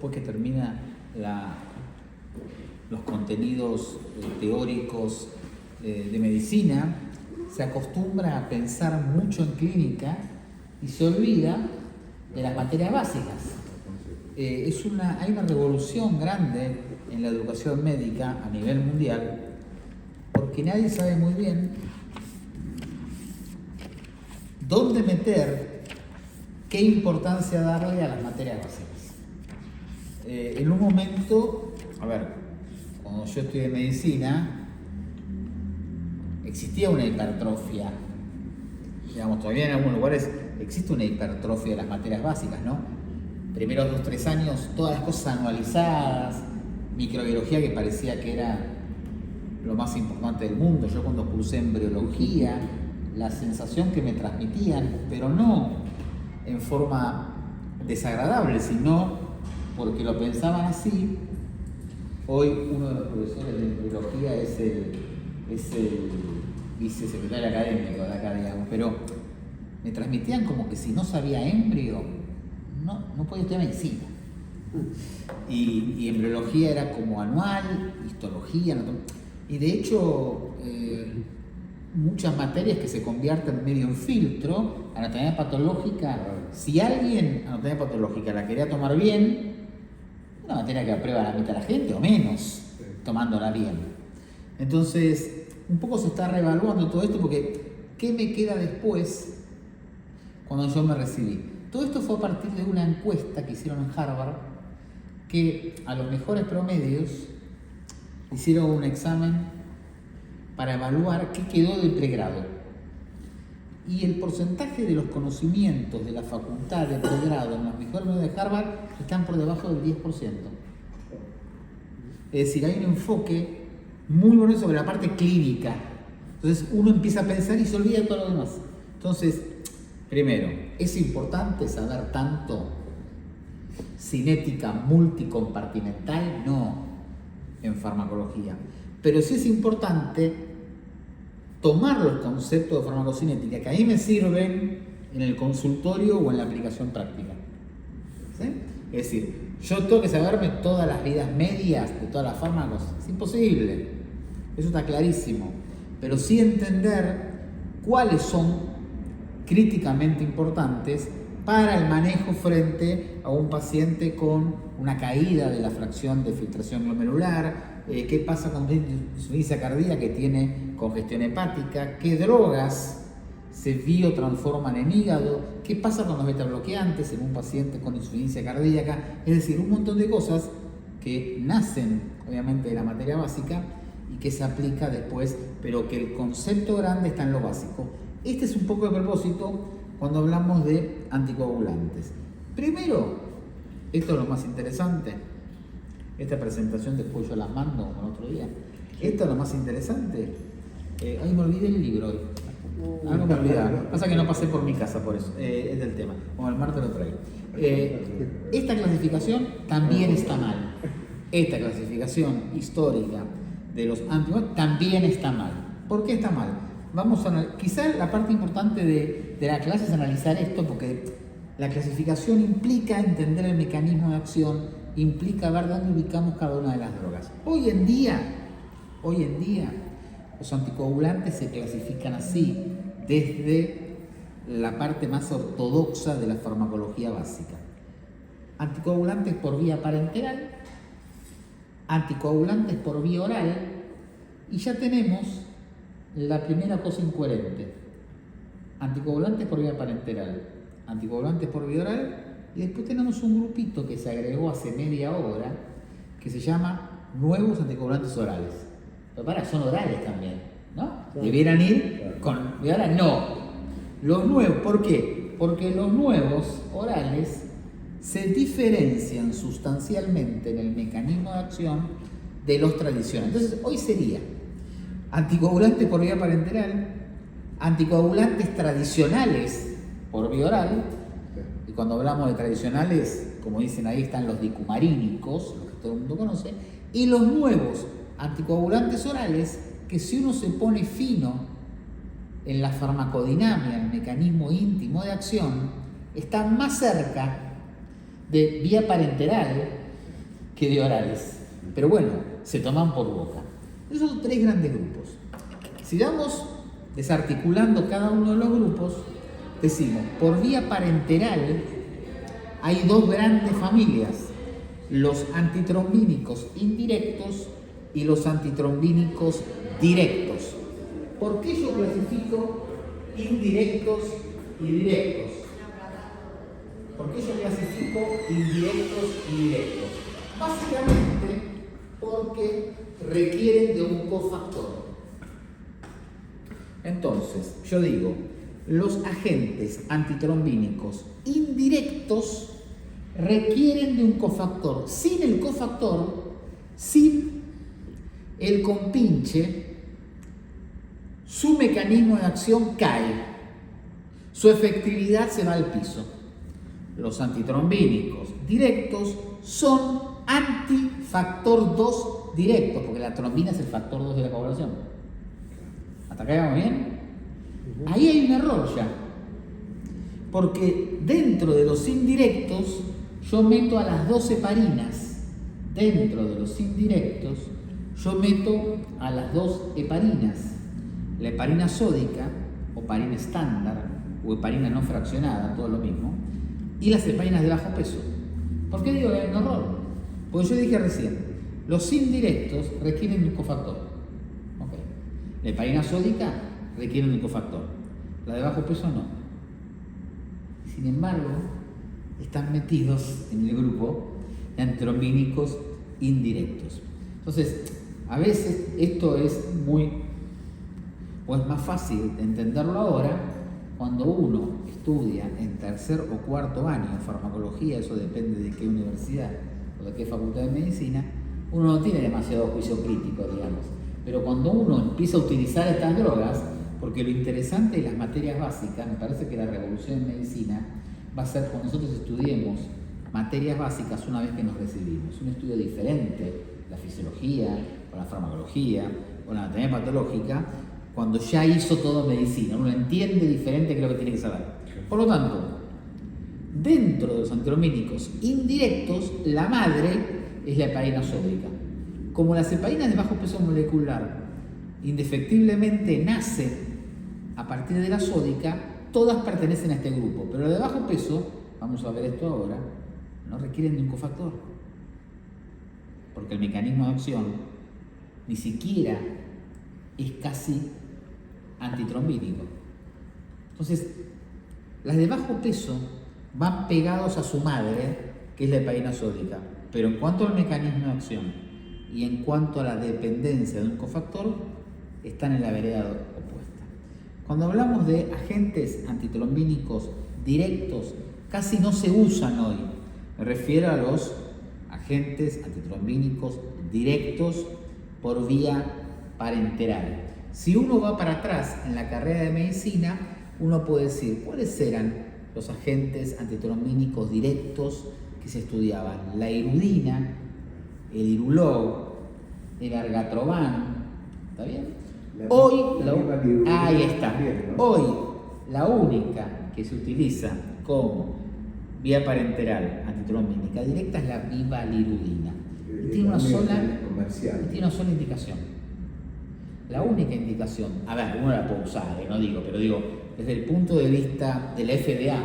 Después que termina los contenidos teóricos de medicina, se acostumbra a pensar mucho en clínica y se olvida de las materias básicas. Hay una revolución grande en la educación médica a nivel mundial, porque nadie sabe muy bien dónde meter, qué importancia darle a las materias básicas. En un momento, cuando yo estudié medicina, existía una hipertrofia. Digamos, todavía en algunos lugares existe una hipertrofia de las materias básicas, ¿no? Primeros 2-3 años, todas las cosas anualizadas, microbiología que parecía que era lo más importante del mundo. Yo cuando cursé embriología, la sensación que me transmitían, pero no en forma desagradable, sino porque lo pensaban así. Hoy uno de los profesores de embriología es el vicesecretario académico de acá, digamos, pero me transmitían como que si no sabía embrio, no podía estudiar medicina. Y embriología era como anual, histología, y de hecho muchas materias que se convierten medio en filtro. Anatomía patológica, si alguien anatomía patológica la quería tomar bien, una materia que aprueba la mitad de la gente o menos, tomándola bien. Entonces, un poco se está reevaluando todo esto, porque ¿qué me queda después cuando yo me recibí? Todo esto fue a partir de una encuesta que hicieron en Harvard, que a los mejores promedios hicieron un examen para evaluar qué quedó de pregrado. Y el porcentaje de los conocimientos de la facultad de pregrado en los mejores promedios de Harvard están por debajo del 10%. Es decir, hay un enfoque muy bueno sobre la parte clínica. Entonces uno empieza a pensar y se olvida de todo lo demás. Entonces, primero, ¿es importante saber tanto cinética multicompartimental? No, en farmacología. Pero sí es importante tomar los conceptos de farmacocinética que a mí me sirven en el consultorio o en la aplicación práctica. ¿Sí? Es decir, yo tengo que saberme todas las vidas medias de todas las fármacos. Es imposible. Eso está clarísimo. Pero sí entender cuáles son críticamente importantes para el manejo frente a un paciente con una caída de la fracción de filtración glomerular, qué pasa con insuficiencia cardíaca que tiene congestión hepática, qué drogas se biotransforman en hígado, qué pasa con los betabloqueantes en un paciente con insuficiencia cardíaca. Es decir, un montón de cosas que nacen obviamente de la materia básica y que se aplica después, pero que el concepto grande está en lo básico. Este es un poco de propósito cuando hablamos de anticoagulantes. Primero, esto es lo más interesante. Esta presentación después yo la mando con otro día. Esto es lo más interesante. Ay, me olvidé el libro hoy. Algo me olvidé. Pasa que no pasé por mi casa por eso. Es del tema. Como el martes lo traigo. Esta clasificación también está mal. Esta clasificación histórica de los anticoagulantes también está mal. ¿Por qué está mal? Vamos a quizá la parte importante de la clase es analizar esto, porque la clasificación implica entender el mecanismo de acción, implica ver dónde ubicamos cada una de las drogas. Hoy en día, los anticoagulantes se clasifican así, desde la parte más ortodoxa de la farmacología básica. Anticoagulantes por vía parenteral, anticoagulantes por vía oral, y ya tenemos la primera cosa incoherente. Anticoagulantes por vía parenteral, anticoagulantes por vía oral, y después tenemos un grupito que se agregó hace media hora que se llama nuevos anticoagulantes orales. Pero son orales también, ¿no? Sí. Debieran ir con... Y ahora no. Los nuevos, ¿por qué? Porque los nuevos orales se diferencian sustancialmente en el mecanismo de acción de los tradicionales. Entonces, hoy sería anticoagulantes por vía parenteral, anticoagulantes tradicionales por vía oral, y cuando hablamos de tradicionales, como dicen ahí, están los dicumarínicos, los que todo el mundo conoce, y los nuevos anticoagulantes orales, que si uno se pone fino en la farmacodinámica, en el mecanismo íntimo de acción, están más cerca de vía parenteral que de orales. Pero bueno, se toman por boca. Esos son 3 grandes grupos. Si vamos desarticulando cada uno de los grupos, decimos, por vía parenteral hay 2 grandes familias, los antitrombínicos indirectos y los antitrombínicos directos. ¿Por qué yo clasifico indirectos y directos? ¿Por qué yo clasifico indirectos y directos? Básicamente porque requieren de un cofactor. Entonces, yo digo, los agentes antitrombínicos indirectos requieren de un cofactor. Sin el cofactor, sin el compinche, su mecanismo de acción cae. Su efectividad se va al piso. Los antitrombínicos directos son antifactor 2 directos, porque la trombina es el factor 2 de la coagulación. ¿Hasta acá vamos bien? Ahí hay un error ya, porque dentro de los indirectos yo meto a las 2 heparinas. Dentro de los indirectos yo meto a las 2 heparinas. La heparina sódica, o heparina estándar, o heparina no fraccionada, todo lo mismo, y las heparinas de bajo peso. ¿Por qué digo que hay un error? Porque yo dije recién, los indirectos requieren de un cofactor. Okay. La heparina sódica requiere un cofactor. La de bajo peso no. Sin embargo, están metidos en el grupo de antitrombínicos indirectos. Entonces, a veces esto es más fácil de entenderlo ahora cuando uno estudia en 3er o 4.º año en farmacología, eso depende de qué universidad o de qué facultad de medicina, uno no tiene demasiado juicio crítico, digamos. Pero cuando uno empieza a utilizar estas drogas, porque lo interesante de las materias básicas, me parece que la revolución en medicina va a ser cuando nosotros estudiemos materias básicas una vez que nos recibimos. Un estudio diferente, la fisiología, o la farmacología, o la anatomía patológica, cuando ya hizo todo medicina. Uno entiende diferente qué es lo que tiene que saber. Por lo tanto, dentro de los antitrombínicos indirectos, la madre es la heparina sódica. Como las heparinas de bajo peso molecular indefectiblemente nacen a partir de la sódica, todas pertenecen a este grupo, pero la de bajo peso, vamos a ver esto ahora, no requieren de un cofactor, porque el mecanismo de acción ni siquiera es casi antitrombínico. Entonces, las de bajo peso van pegados a su madre, que es la heparina sódica, pero en cuanto al mecanismo de acción y en cuanto a la dependencia de un cofactor, están en la vereda opuesta. Cuando hablamos de agentes antitrombínicos directos, casi no se usan hoy. Me refiero a los agentes antitrombínicos directos por vía parenteral. Si uno va para atrás en la carrera de medicina, uno puede decir cuáles eran los agentes antitrombínicos directos que se estudiaban. La irudina, el irulog, el argatroban, ¿está bien? Ahí está. Hoy la única que se utiliza como vía parenteral antitrombínica directa es la vivalirudina. Tiene una sola indicación. La única indicación, a ver, uno la puede usar, no digo, pero digo, desde el punto de vista de la FDA,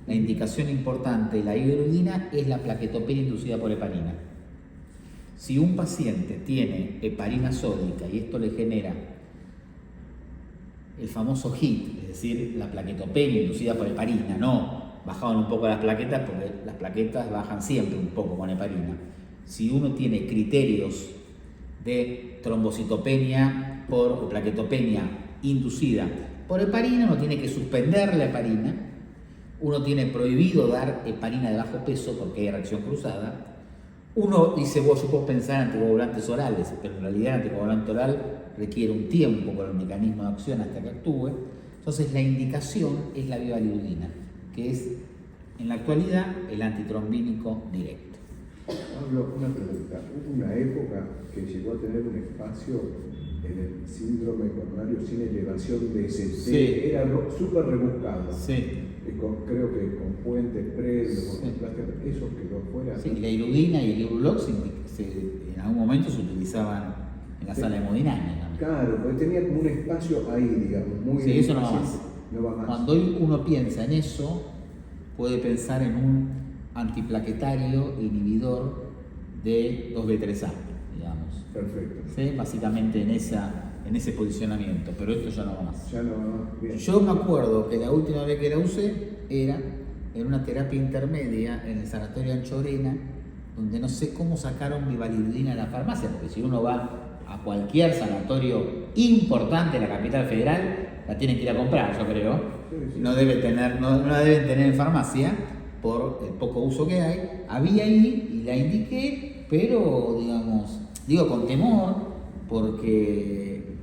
la indicación importante de la vivalirudina es la plaquetopenia inducida por heparina. Si un paciente tiene heparina sódica y esto le genera el famoso HIT, es decir, la plaquetopenia inducida por heparina, no bajaban un poco las plaquetas porque las plaquetas bajan siempre un poco con heparina. Si uno tiene criterios de trombocitopenia o plaquetopenia inducida por heparina, uno tiene que suspender la heparina, uno tiene prohibido dar heparina de bajo peso porque hay reacción cruzada. Uno dice, yo puedo pensar en anticoagulantes orales, pero en realidad el anticoagulante oral requiere un tiempo con el mecanismo de acción hasta que actúe. Entonces la indicación es la vivalirudina, que es en la actualidad el antitrombínico directo. Pablo, una pregunta. Hubo una época que llegó a tener un espacio en el síndrome coronario sin elevación de ST. Sí. Era súper rebuscado. Sí. creo que con puentes previos, con plástico, eso quedó fuera. Sí, la irudina y el Irulox en algún momento se utilizaban en la sala de hemodinámica también. Claro, porque tenía como un espacio ahí, digamos, muy... Sí, eso no va más. No va más. Cuando hoy uno piensa en eso, puede pensar en un antiplaquetario inhibidor de 2B3A, digamos. Perfecto. ¿Sí? Básicamente en ese posicionamiento, pero esto ya no va más. Ya no va más. Bien. Yo me acuerdo que la última vez que la usé era en una terapia intermedia en el sanatorio Anchorena, donde no sé cómo sacaron mi valirudina en la farmacia, porque si uno va a cualquier sanatorio importante de la capital federal, la tienen que ir a comprar, yo creo. Sí, sí. No la deben tener en farmacia por el poco uso que hay. Había ahí y la indiqué, pero digamos, digo con temor, porque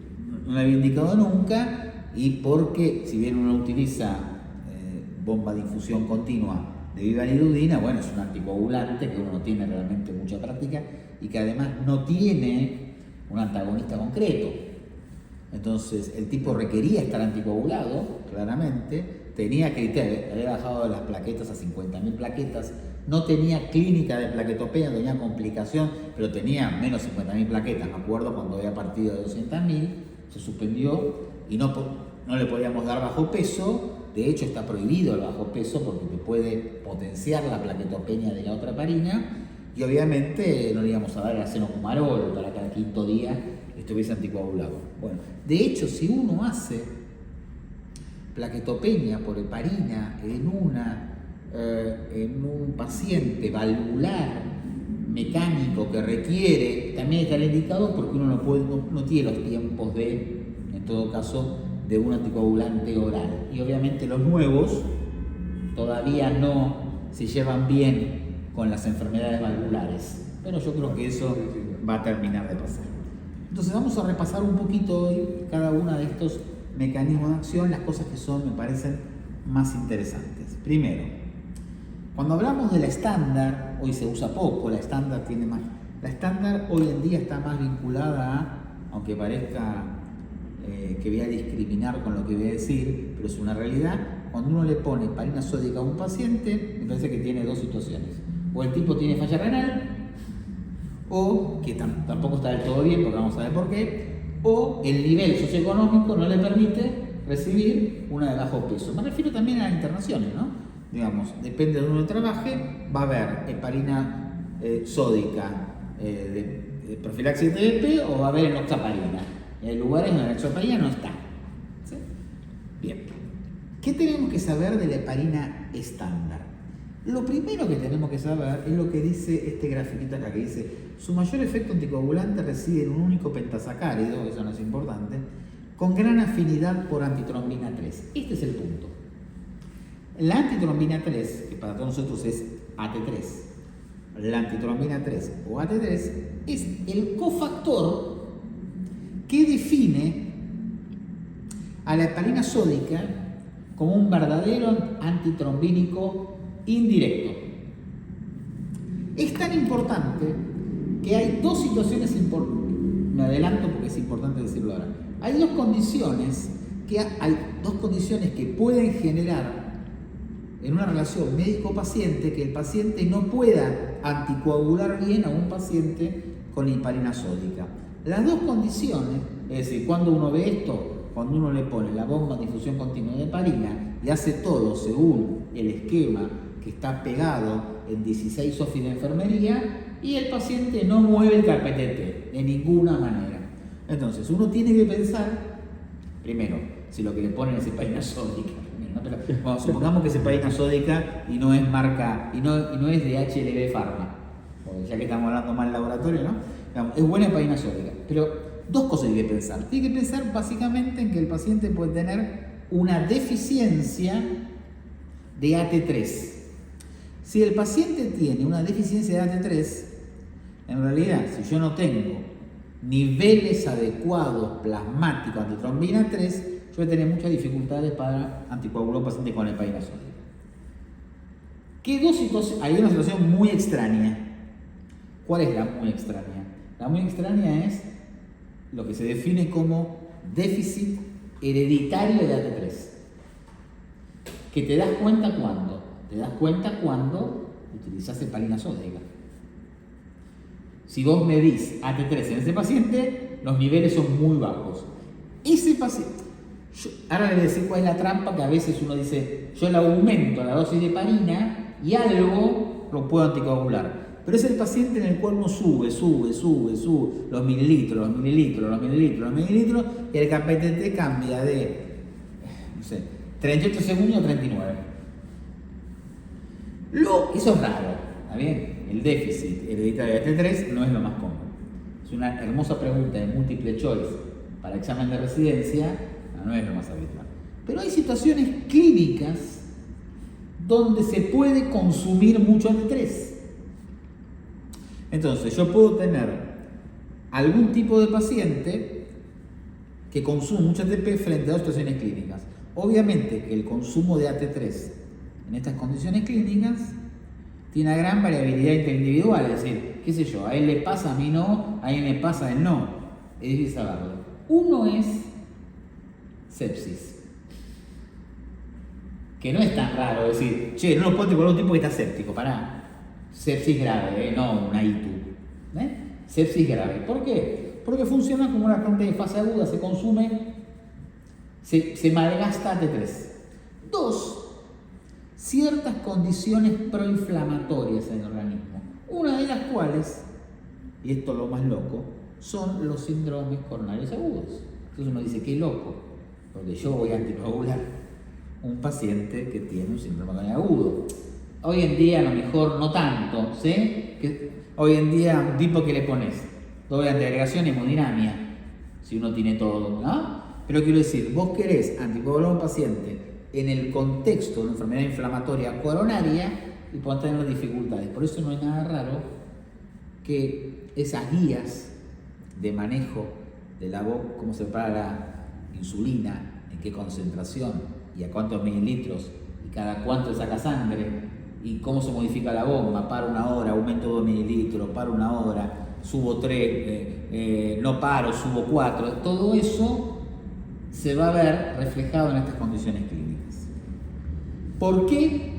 no la había indicado nunca y porque si bien uno utiliza bomba de infusión continua de vivalirudina, bueno, es un anticoagulante que uno no tiene realmente mucha práctica y que además no tiene un antagonista concreto. Entonces el tipo requería estar anticoagulado, claramente, tenía criterio, había bajado las plaquetas a 50.000 plaquetas, no tenía clínica de plaquetopenia, no tenía complicación, pero tenía menos 50.000 plaquetas, me acuerdo cuando había partido de 200.000, se suspendió y no le podíamos dar bajo peso. De hecho está prohibido el bajo peso porque te puede potenciar la plaquetopenia de la otra heparina. Y obviamente no le íbamos a dar el acenocumarol para que al quinto día estuviese anticoagulado. Bueno, de hecho, si uno hace plaquetopenia por heparina en un paciente valvular mecánico que requiere, también está indicado porque uno no tiene los tiempos en todo caso, de un anticoagulante oral. Y obviamente los nuevos todavía no se llevan bien con las enfermedades valvulares, pero yo creo que eso va a terminar de pasar. Entonces vamos a repasar un poquito hoy cada uno de estos mecanismos de acción, las cosas que me parecen más interesantes. Primero, cuando hablamos de la estándar, hoy se usa poco, la estándar hoy en día está más vinculada a, aunque parezca que voy a discriminar con lo que voy a decir, pero es una realidad, cuando uno le pone heparina sódica a un paciente, me parece que tiene dos situaciones. O el tipo tiene falla renal, o que tampoco está del todo bien, porque vamos a ver por qué, o el nivel socioeconómico no le permite recibir una de bajo peso. Me refiero también a las internaciones, ¿no? Digamos, depende de donde uno trabaje, va a haber heparina sódica de profilaxis TDP o va a haber enoxaparina. En lugares donde la enoxaparina no está. ¿Sí? Bien. ¿Qué tenemos que saber de la heparina estándar? Lo primero que tenemos que saber es lo que dice este grafiquito acá, que dice su mayor efecto anticoagulante reside en un único pentasacárido, eso no es importante, con gran afinidad por antitrombina 3. Este es el punto. La antitrombina 3, que para todos nosotros es AT3, la antitrombina 3 o AT3 es el cofactor que define a la heparina sódica como un verdadero antitrombínico indirecto. Es tan importante que hay dos situaciones importantes. Me adelanto porque es importante decirlo ahora. Hay dos condiciones que pueden generar en una relación médico-paciente que el paciente no pueda anticoagular bien a un paciente con heparina sódica. Las dos condiciones, es decir, cuando uno ve esto, cuando uno le pone la bomba de infusión continua de heparina y hace todo según el esquema que está pegado en 16 SOFI de enfermería y el paciente no mueve el carpetete de ninguna manera. Entonces uno tiene que pensar, primero, si lo que le ponen es heparina sódica. ¿No? Pero, bueno, supongamos que es heparina sódica y no es marca, y no es de HLB Pharma, ya que estamos hablando mal laboratorio, ¿no? Digamos, es buena heparina sódica, pero dos cosas hay que pensar. Tiene que pensar básicamente en que el paciente puede tener una deficiencia de AT3. Si el paciente tiene una deficiencia de AT3, en realidad, si yo no tengo niveles adecuados plasmáticos antitrombina 3, yo voy a tener muchas dificultades para anticoagular a un paciente con heparina sódica. ¿Qué dos situaciones? Hay una situación muy extraña. ¿Cuál es la muy extraña? La muy extraña es lo que se define como déficit hereditario de AT3. que te das cuenta cuando. Te das cuenta cuando utilizas heparina sódica. Si vos medís AT3 en ese paciente, los niveles son muy bajos. Ese paciente, ahora le voy a decir cuál es la trampa, que a veces uno dice, yo le aumento la dosis de heparina y algo lo puedo anticoagular. Pero es el paciente en el cual uno sube los mililitros, y el KPTT cambia de, no sé, 38 segundos a 39. Eso es raro, ¿está bien? El déficit hereditario de T3 no es lo más común. Es una hermosa pregunta de múltiple choice para examen de residencia, no es lo más habitual. Pero hay situaciones clínicas donde se puede consumir mucho AT3. Entonces, yo puedo tener algún tipo de paciente que consume mucho ATP frente a dos situaciones clínicas. Obviamente que el consumo de AT3 en estas condiciones clínicas tiene una gran variabilidad interindividual, es decir, qué sé yo, a él le pasa, a mí no, a él me pasa, a él no. Es difícil saberlo. Uno es sepsis, que no es tan raro decir, che, no lo puedo tener un tipo que está séptico, pará. Sepsis grave, no una ITU. Sepsis grave. ¿Por qué? Porque funciona como una planta de fase aguda, se consume, se malgasta AT3. 2. Ciertas condiciones proinflamatorias en el organismo. Una de las cuales, y esto es lo más loco, son los síndromes coronarios agudos. Entonces uno dice, qué loco, porque yo voy a anticoagular un paciente que tiene un síndrome coronario agudo. Hoy en día a lo mejor no tanto, ¿sí? Hoy en día un tipo que le pones doble antiagregación y hemodinamia, si uno tiene todo, ¿no? Pero quiero decir, vos querés anticoagular a un paciente en el contexto de una enfermedad inflamatoria coronaria y podés tener dificultades. Por eso no es nada raro que esas guías de manejo de la voz, cómo se prepara la insulina, en qué concentración y a cuántos mililitros y cada cuánto saca sangre, y cómo se modifica la bomba, para una hora, aumento 2 mililitros, para una hora, subo 3, no paro, subo 4, todo eso se va a ver reflejado en estas condiciones clínicas. ¿Por qué?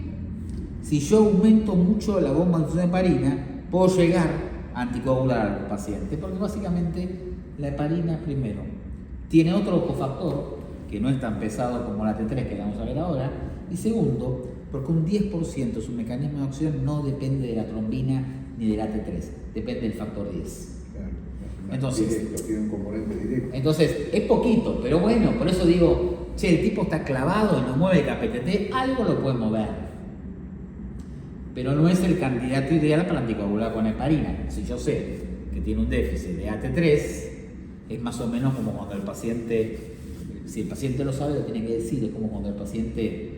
Si yo aumento mucho la bomba de heparina, puedo llegar a anticoagular al paciente, porque básicamente la heparina, primero, tiene otro cofactor, que no es tan pesado como la T3 que vamos a ver ahora, y segundo, porque un 10% de su mecanismo de acción no depende de la trombina ni de la T3, depende del factor 10. Claro, entonces, directo, tiene un componente directo. Entonces, es poquito, pero bueno, por eso digo, che, el tipo está clavado y no mueve el KPTT, algo lo puede mover. Pero no es el candidato ideal para anticoagular con heparina. Si yo sé que tiene un déficit de AT3, es más o menos como cuando el paciente, si el paciente lo sabe, lo tiene que decir, es como cuando el paciente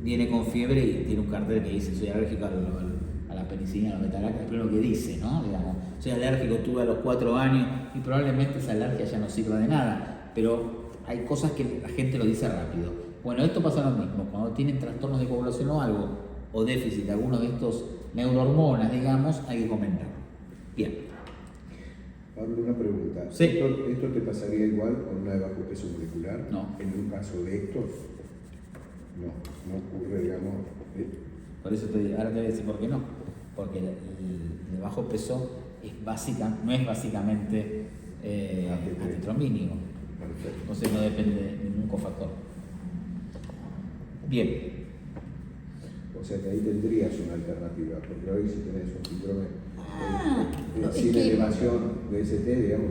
viene con fiebre y tiene un cartel que dice soy alérgico a la penicilina, a la metalaca, es lo primero que dice, ¿no? Digamos, soy alérgico, tuve a los 4 años y probablemente esa alergia ya no sirva de nada, pero hay cosas que la gente lo dice rápido. Bueno, esto pasa lo mismo, cuando tienen trastornos de coagulación o algo, o déficit de alguno de estos neurohormonas, digamos, hay que comentarlo. Bien. Pablo, una pregunta. Sí. ¿Esto te pasaría igual con una de bajo peso molecular? No. En un caso de estos, no ocurre, digamos. Por eso ahora te voy a decir por qué no. Porque el de bajo peso no es básicamente antitrombínico. Perfecto. Entonces no depende de ningún cofactor. Bien. O sea que ahí tendrías una alternativa, porque hoy si tenés un síndrome sin que, elevación de ST, digamos,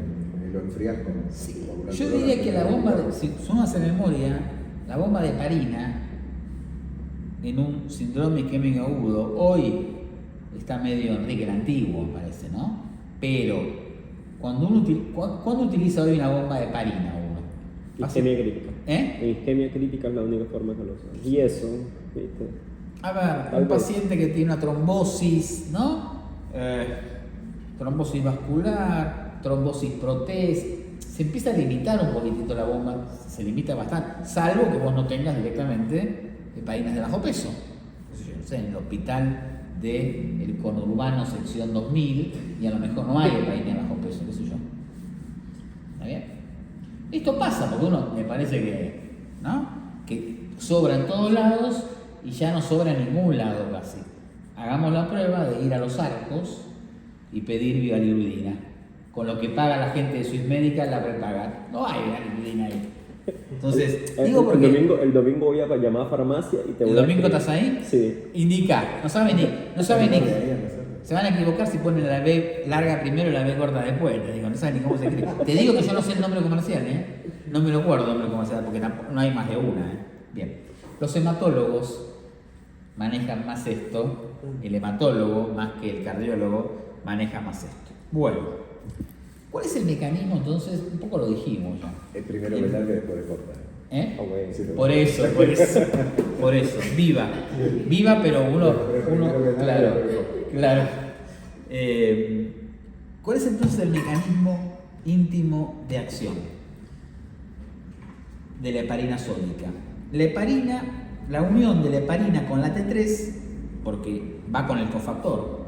lo enfriás con... Sí. Yo diría que la bomba, si uno hace memoria, la bomba de heparina en un síndrome isquémico agudo, hoy está medio Enrique el Antiguo, parece, ¿no? Pero, ¿cuándo utiliza hoy una bomba de heparina uno? Isquemia crítica. En isquemia crítica es la única forma que lo usan. Y eso, ¿viste? A ver, un paciente que tiene una trombosis, ¿no? Trombosis vascular, trombosis protés, se empieza a limitar un poquitito la bomba, se limita bastante, salvo que vos no tengas directamente heparinas de bajo peso. No sé, en el hospital del conurbano sección 2000 y a lo mejor no hay heparinas de bajo peso, qué sé yo. ¿Está bien? Esto pasa porque uno me parece que, ¿no? Que sobra en todos lados y ya no sobra en ningún lado casi. Hagamos la prueba de ir a Los Arcos y pedir bilirrubina. Con lo que paga la gente de Swissmedica la prepaga. No hay bilirrubina ahí. Entonces, digo porque... El domingo voy a llamar a farmacia y te voy ¿El a domingo escribir. estás ahí? Sí. Indica. No saben ni... Se van a equivocar si ponen la B larga primero y la B corta después. Te digo, no saben ni cómo se escribe. Te digo que yo no sé el nombre comercial, ¿eh? No me lo acuerdo el nombre comercial porque no hay más de una, ¿eh? Bien. Los hematólogos manejan más esto. El hematólogo, más que el cardiólogo, maneja más esto. Bueno. ¿Cuál es el mecanismo entonces? Un poco lo dijimos ya. Es primero velar que después de cortar. ¿Eh? Ah, bueno. Sí, Por eso, viva, pero uno claro. ¿Cuál es entonces el mecanismo íntimo de acción de la heparina sódica? La heparina, la unión de la heparina con la T3, porque va con el cofactor,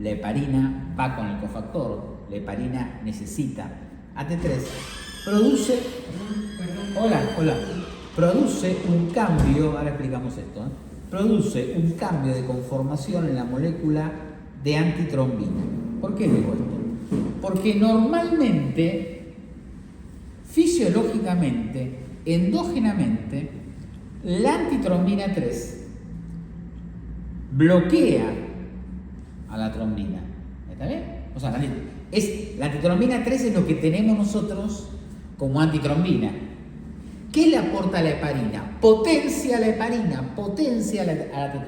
la heparina va con el cofactor, la heparina necesita AT3, produce un cambio, ahora explicamos esto, produce un cambio de conformación en la molécula de antitrombina. ¿Por qué digo esto? Porque normalmente, fisiológicamente, endógenamente, la antitrombina 3 bloquea a la trombina. ¿Está bien? O sea, la antitrombina 3 es lo que tenemos nosotros como antitrombina. ¿Qué le aporta a la heparina? Potencia a la heparina, potencia a la T3.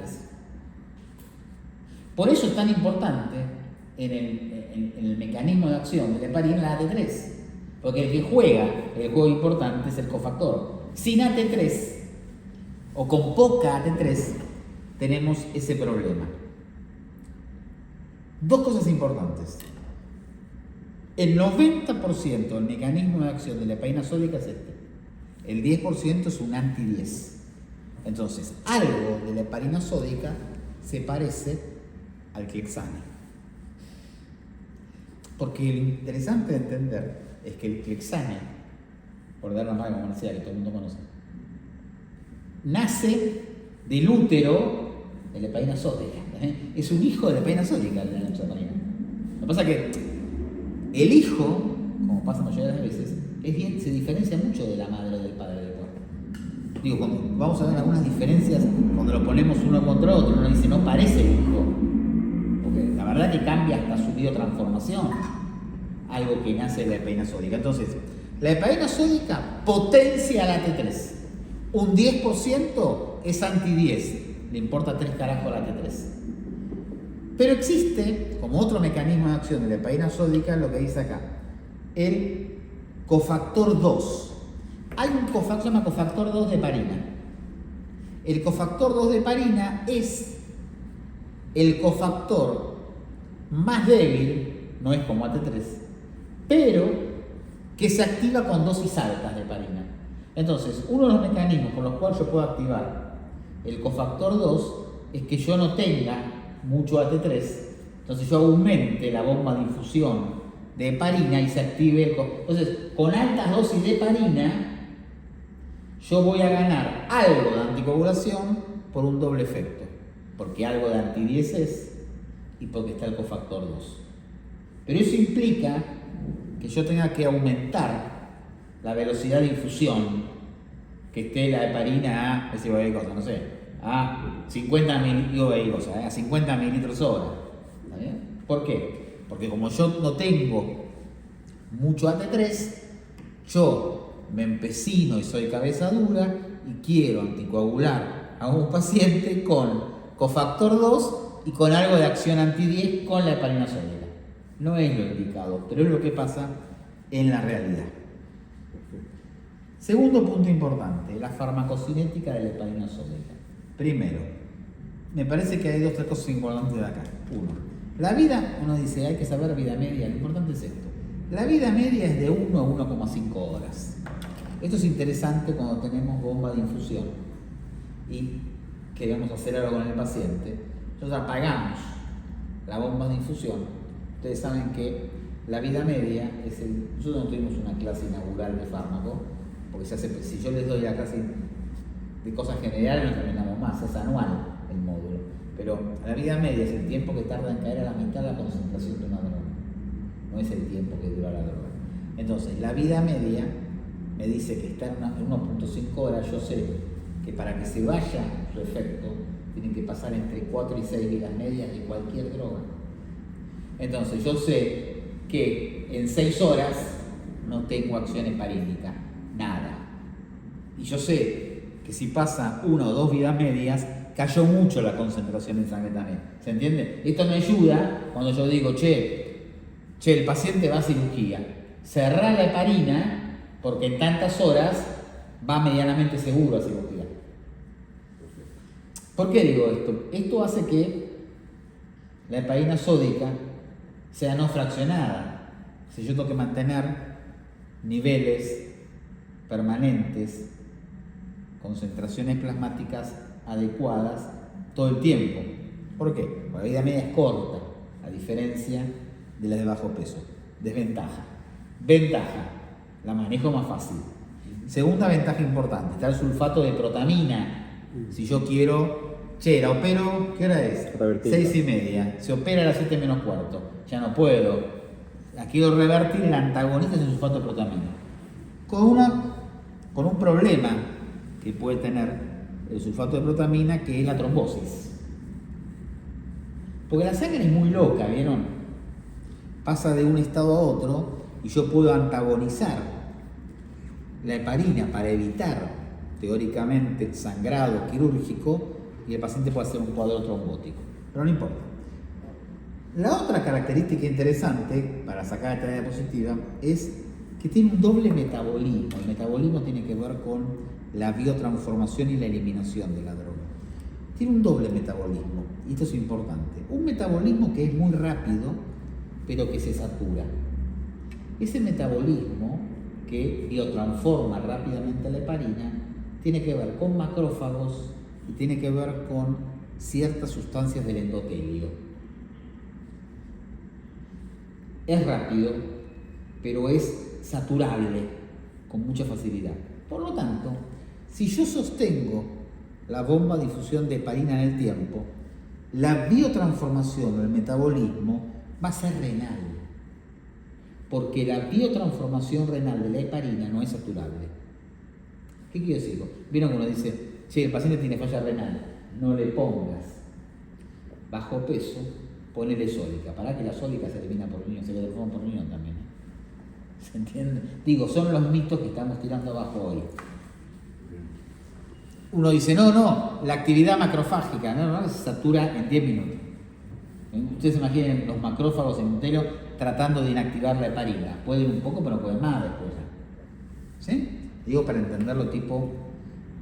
Por eso es tan importante en el mecanismo de acción de la heparina la AT3. Porque el que juega el juego importante es el cofactor. Sin AT3 o con poca AT3 tenemos ese problema. Dos cosas importantes. El 90% del mecanismo de acción de la heparina sódica es este. El 10% es un anti-10. Entonces, algo de la heparina sódica se parece al clexane. Porque lo interesante de entender es que el clexane, por dar una marca comercial que todo el mundo conoce, nace del útero de la heparina sódica. Es un hijo de la heparina sódica de la heparina. Lo que pasa es que el hijo, como pasa la mayoría de las veces, se diferencia mucho de la madre o del padre del cuerpo. Digo, vamos a ver algunas diferencias cuando lo ponemos uno contra otro. Uno dice, no parece el hijo. Porque la verdad que cambia hasta su biotransformación. Algo que nace de la heparina sódica. Entonces, la heparina sódica potencia a la T3. Un 10% es anti-10. Le importa 3 carajos a la T3. Pero existe, como otro mecanismo de acción de la heparina sódica, lo que dice acá, el cofactor 2. Hay un cofactor, se llama cofactor 2 de heparina. El cofactor 2 de heparina es el cofactor más débil, no es como AT3, pero que se activa con dosis altas de heparina. Entonces, uno de los mecanismos por los cuales yo puedo activar el cofactor 2 es que yo no tenga mucho AT3, entonces yo aumente la bomba de infusión de heparina y se active entonces, con altas dosis de heparina yo voy a ganar algo de anticoagulación por un doble efecto, porque algo de anti-10 es y porque está el cofactor 2. Pero eso implica que yo tenga que aumentar la velocidad de infusión, que esté la heparina a 50 mililitros hora. ¿Está bien? ¿Por qué? Porque como yo no tengo mucho AT3, yo me empecino y soy cabeza dura y quiero anticoagular a un paciente con cofactor 2 y con algo de acción anti-10 con la heparina sódica. No es lo indicado, pero es lo que pasa en la realidad. Segundo punto importante, la farmacocinética de la heparina sódica. Primero, me parece que hay 2 o 3 cosas importantes de acá. Uno, la vida, uno dice, hay que saber vida media, lo importante es esto. La vida media es de 1 a 1,5 horas. Esto es interesante cuando tenemos bomba de infusión y queremos hacer algo con el paciente. Nosotros apagamos la bomba de infusión. Ustedes saben que la vida media es nosotros no tuvimos una clase inaugural de fármaco, porque si yo les doy la clase de cosas generales no terminamos más, es anual el módulo. Pero la vida media es el tiempo que tarda en caer a la mitad de la concentración de una droga. No es el tiempo que dura la droga. Entonces, la vida media me dice que está en 1.5 horas. Yo sé que para que se vaya su efecto, tienen que pasar entre 4 y 6 vidas medias de cualquier droga. Entonces, yo sé que en 6 horas no tengo acción heparínica, nada. Y yo sé que si pasa 1 o 2 vidas medias, cayó mucho la concentración en sangre también. ¿Se entiende? Esto me ayuda cuando yo digo, che, el paciente va a cirugía. Cerrá la heparina porque en tantas horas va medianamente seguro a cirugía. ¿Por qué digo esto? Esto hace que la heparina sódica sea no fraccionada. Si yo tengo que mantener niveles permanentes, concentraciones plasmáticas adecuadas todo el tiempo. ¿Por qué? Porque la vida media es corta, a diferencia de las de bajo peso. Desventaja. Ventaja, la manejo más fácil. Segunda ventaja importante, está el sulfato de protamina. Si yo quiero, la opero, ¿qué hora es? 6:30. Se opera a las 7 menos cuarto. Ya no puedo. La quiero revertir, el antagonista es el sulfato de protamina. Con un problema que puede tener el sulfato de protamina, que es la trombosis. Porque la sangre es muy loca, ¿vieron? Pasa de un estado a otro y yo puedo antagonizar la heparina para evitar, teóricamente, sangrado quirúrgico y el paciente puede hacer un cuadro trombótico. Pero no importa. La otra característica interesante para sacar esta diapositiva es que tiene un doble metabolismo. El metabolismo tiene que ver con la biotransformación y la eliminación de la droga. Tiene un doble metabolismo, y esto es importante. Un metabolismo que es muy rápido, pero que se satura. Ese metabolismo que biotransforma rápidamente la heparina tiene que ver con macrófagos y tiene que ver con ciertas sustancias del endotelio. Es rápido, pero es saturable con mucha facilidad. Por lo tanto, si yo sostengo la bomba de difusión de heparina en el tiempo, la biotransformación o el metabolismo va a ser renal, porque la biotransformación renal de la heparina no es saturable. ¿Qué quiero decir? Vieron que uno dice, el paciente tiene falla renal, no le pongas bajo peso, ponele sódica, para que la sódica se elimina por riñón, se le transforma por riñón también. ¿Se entiende? Digo, son los mitos que estamos tirando abajo hoy. Uno dice, no, la actividad macrofágica, no, se satura en 10 minutos. Ustedes se imaginen los macrófagos en endotelio tratando de inactivar la heparina. Pueden un poco, pero pueden más después. ¿Sí? Digo para entenderlo tipo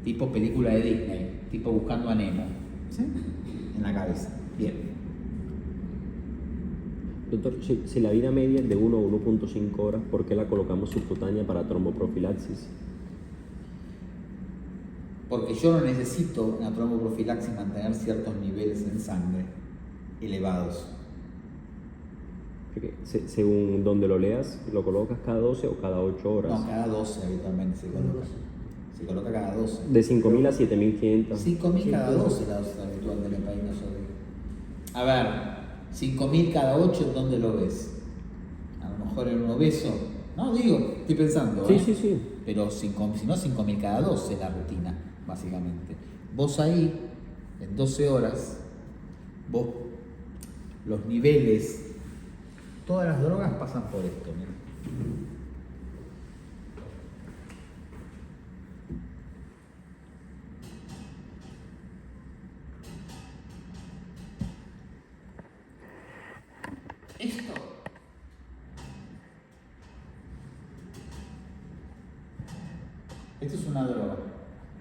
película de Disney, tipo Buscando a Nemo. ¿Sí? En la cabeza. Bien. Doctor, si la vida media es de 1 a 1.5 horas, ¿por qué la colocamos subcutánea para tromboprofilaxis? Porque yo no necesito en la tromboprofilaxis mantener ciertos niveles en sangre elevados. Porque según donde lo leas, ¿lo colocas cada 12 o cada 8 horas? No, cada 12 habitualmente se coloca. Se coloca cada 12. De 5.000 a 7.500. 5.000 cada 12 la dosis habitual de la heparina sódica. A ver, 5.000 cada 8, ¿dónde lo ves? A lo mejor en un obeso. No, digo, estoy pensando. Sí. Pero si no, 5.000 cada 12 es la rutina, básicamente. Vos ahí, en 12 horas, vos los niveles, todas las drogas pasan por esto. Mira. Esto es una droga.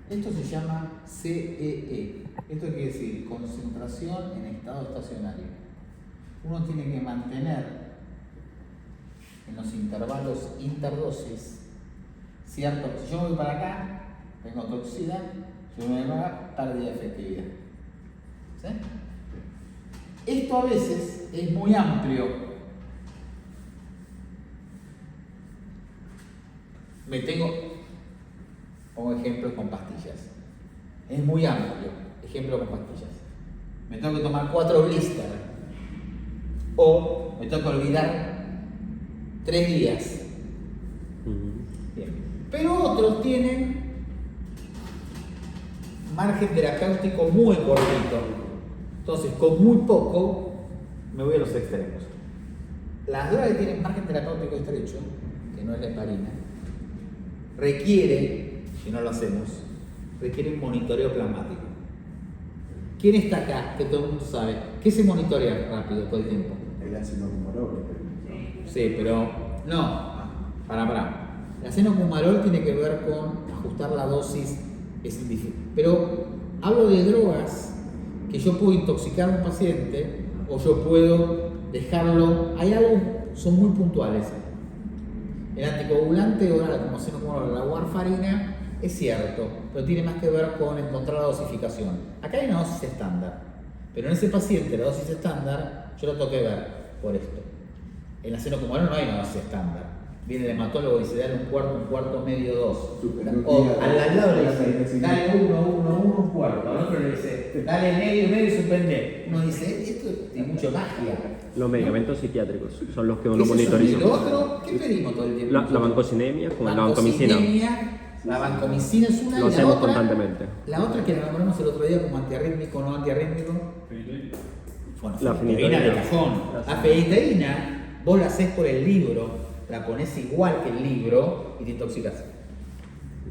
Esto se llama CEE. Esto quiere decir concentración en estado estacionario. Uno tiene que mantener en los intervalos interdosis cierto. Si yo me voy para acá, tengo toxicidad. Si yo me voy para acá, pérdida de efectividad. ¿Sí? Esto a veces es muy amplio. Pongo ejemplos con pastillas. Es muy amplio. Ejemplo con pastillas. Me tengo que tomar 4 blister. O me tengo que olvidar 3 días. Bien. Pero otros tienen margen terapéutico muy cortito. Entonces, con muy poco, me voy a los extremos. Las drogas que tienen margen terapéutico estrecho, que no es la heparina, requiere, si no lo hacemos, requiere un monitoreo plasmático. ¿Quién está acá? Que todo el mundo sabe. ¿Qué se monitorea rápido todo el tiempo? El ácido cumarol. Sí, pero no. Pará. El acenocumarol tiene que ver con ajustar la dosis, es difícil. Pero hablo de drogas que yo puedo intoxicar a un paciente o yo puedo dejarlo. Hay algo, son muy puntuales. El anticoagulante oral, como acenocumarol, la warfarina, es cierto, pero tiene más que ver con encontrar la dosificación. Acá hay una dosis estándar, pero en ese paciente la dosis estándar yo la tengo que ver por esto. En la acenocumarol no hay una dosis estándar. Viene el hematólogo y dice, dale un cuarto, medio, 2. O al lado le dice, dale 1, un cuarto. Al otro le dice, dale medio y suspende. Uno dice, esto tiene mucha magia. Los medicamentos psiquiátricos son los que uno ¿Y monitoriza. lo otro? ¿Qué pedimos todo el tiempo? La vancocinemia con la vancomicina. La vancomicina es una Lo y la hacemos otra, constantemente. la otra que la nombramos el otro día como antiarrítmico, no antiarrítmico. Bueno, La fenitoína de fenitoína. cajón. La fenitoína, vos la hacés por el libro, la pones igual que el libro y te intoxicas.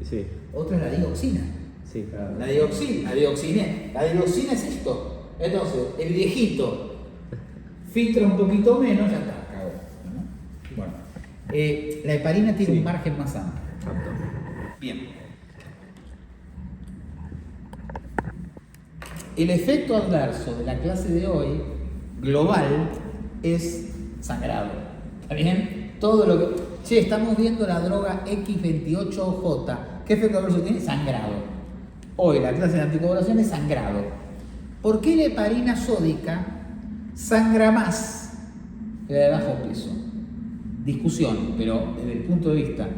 Sí, Otra es la dioxina. sí. La dioxina es esto. Entonces, el viejito filtra un poquito menos, ya está, cagó. ¿No? Bueno, la heparina tiene un margen más amplio. Exacto. Bien. El efecto adverso de la clase de hoy, global, es sangrado. ¿Está bien? Todo lo que... Che, estamos viendo la droga X28J. ¿Qué efecto adverso tiene? Sangrado. Hoy la clase de anticoagulación es sangrado. ¿Por qué la heparina sódica sangra más que la de bajo peso? Discusión, pero desde el punto de vista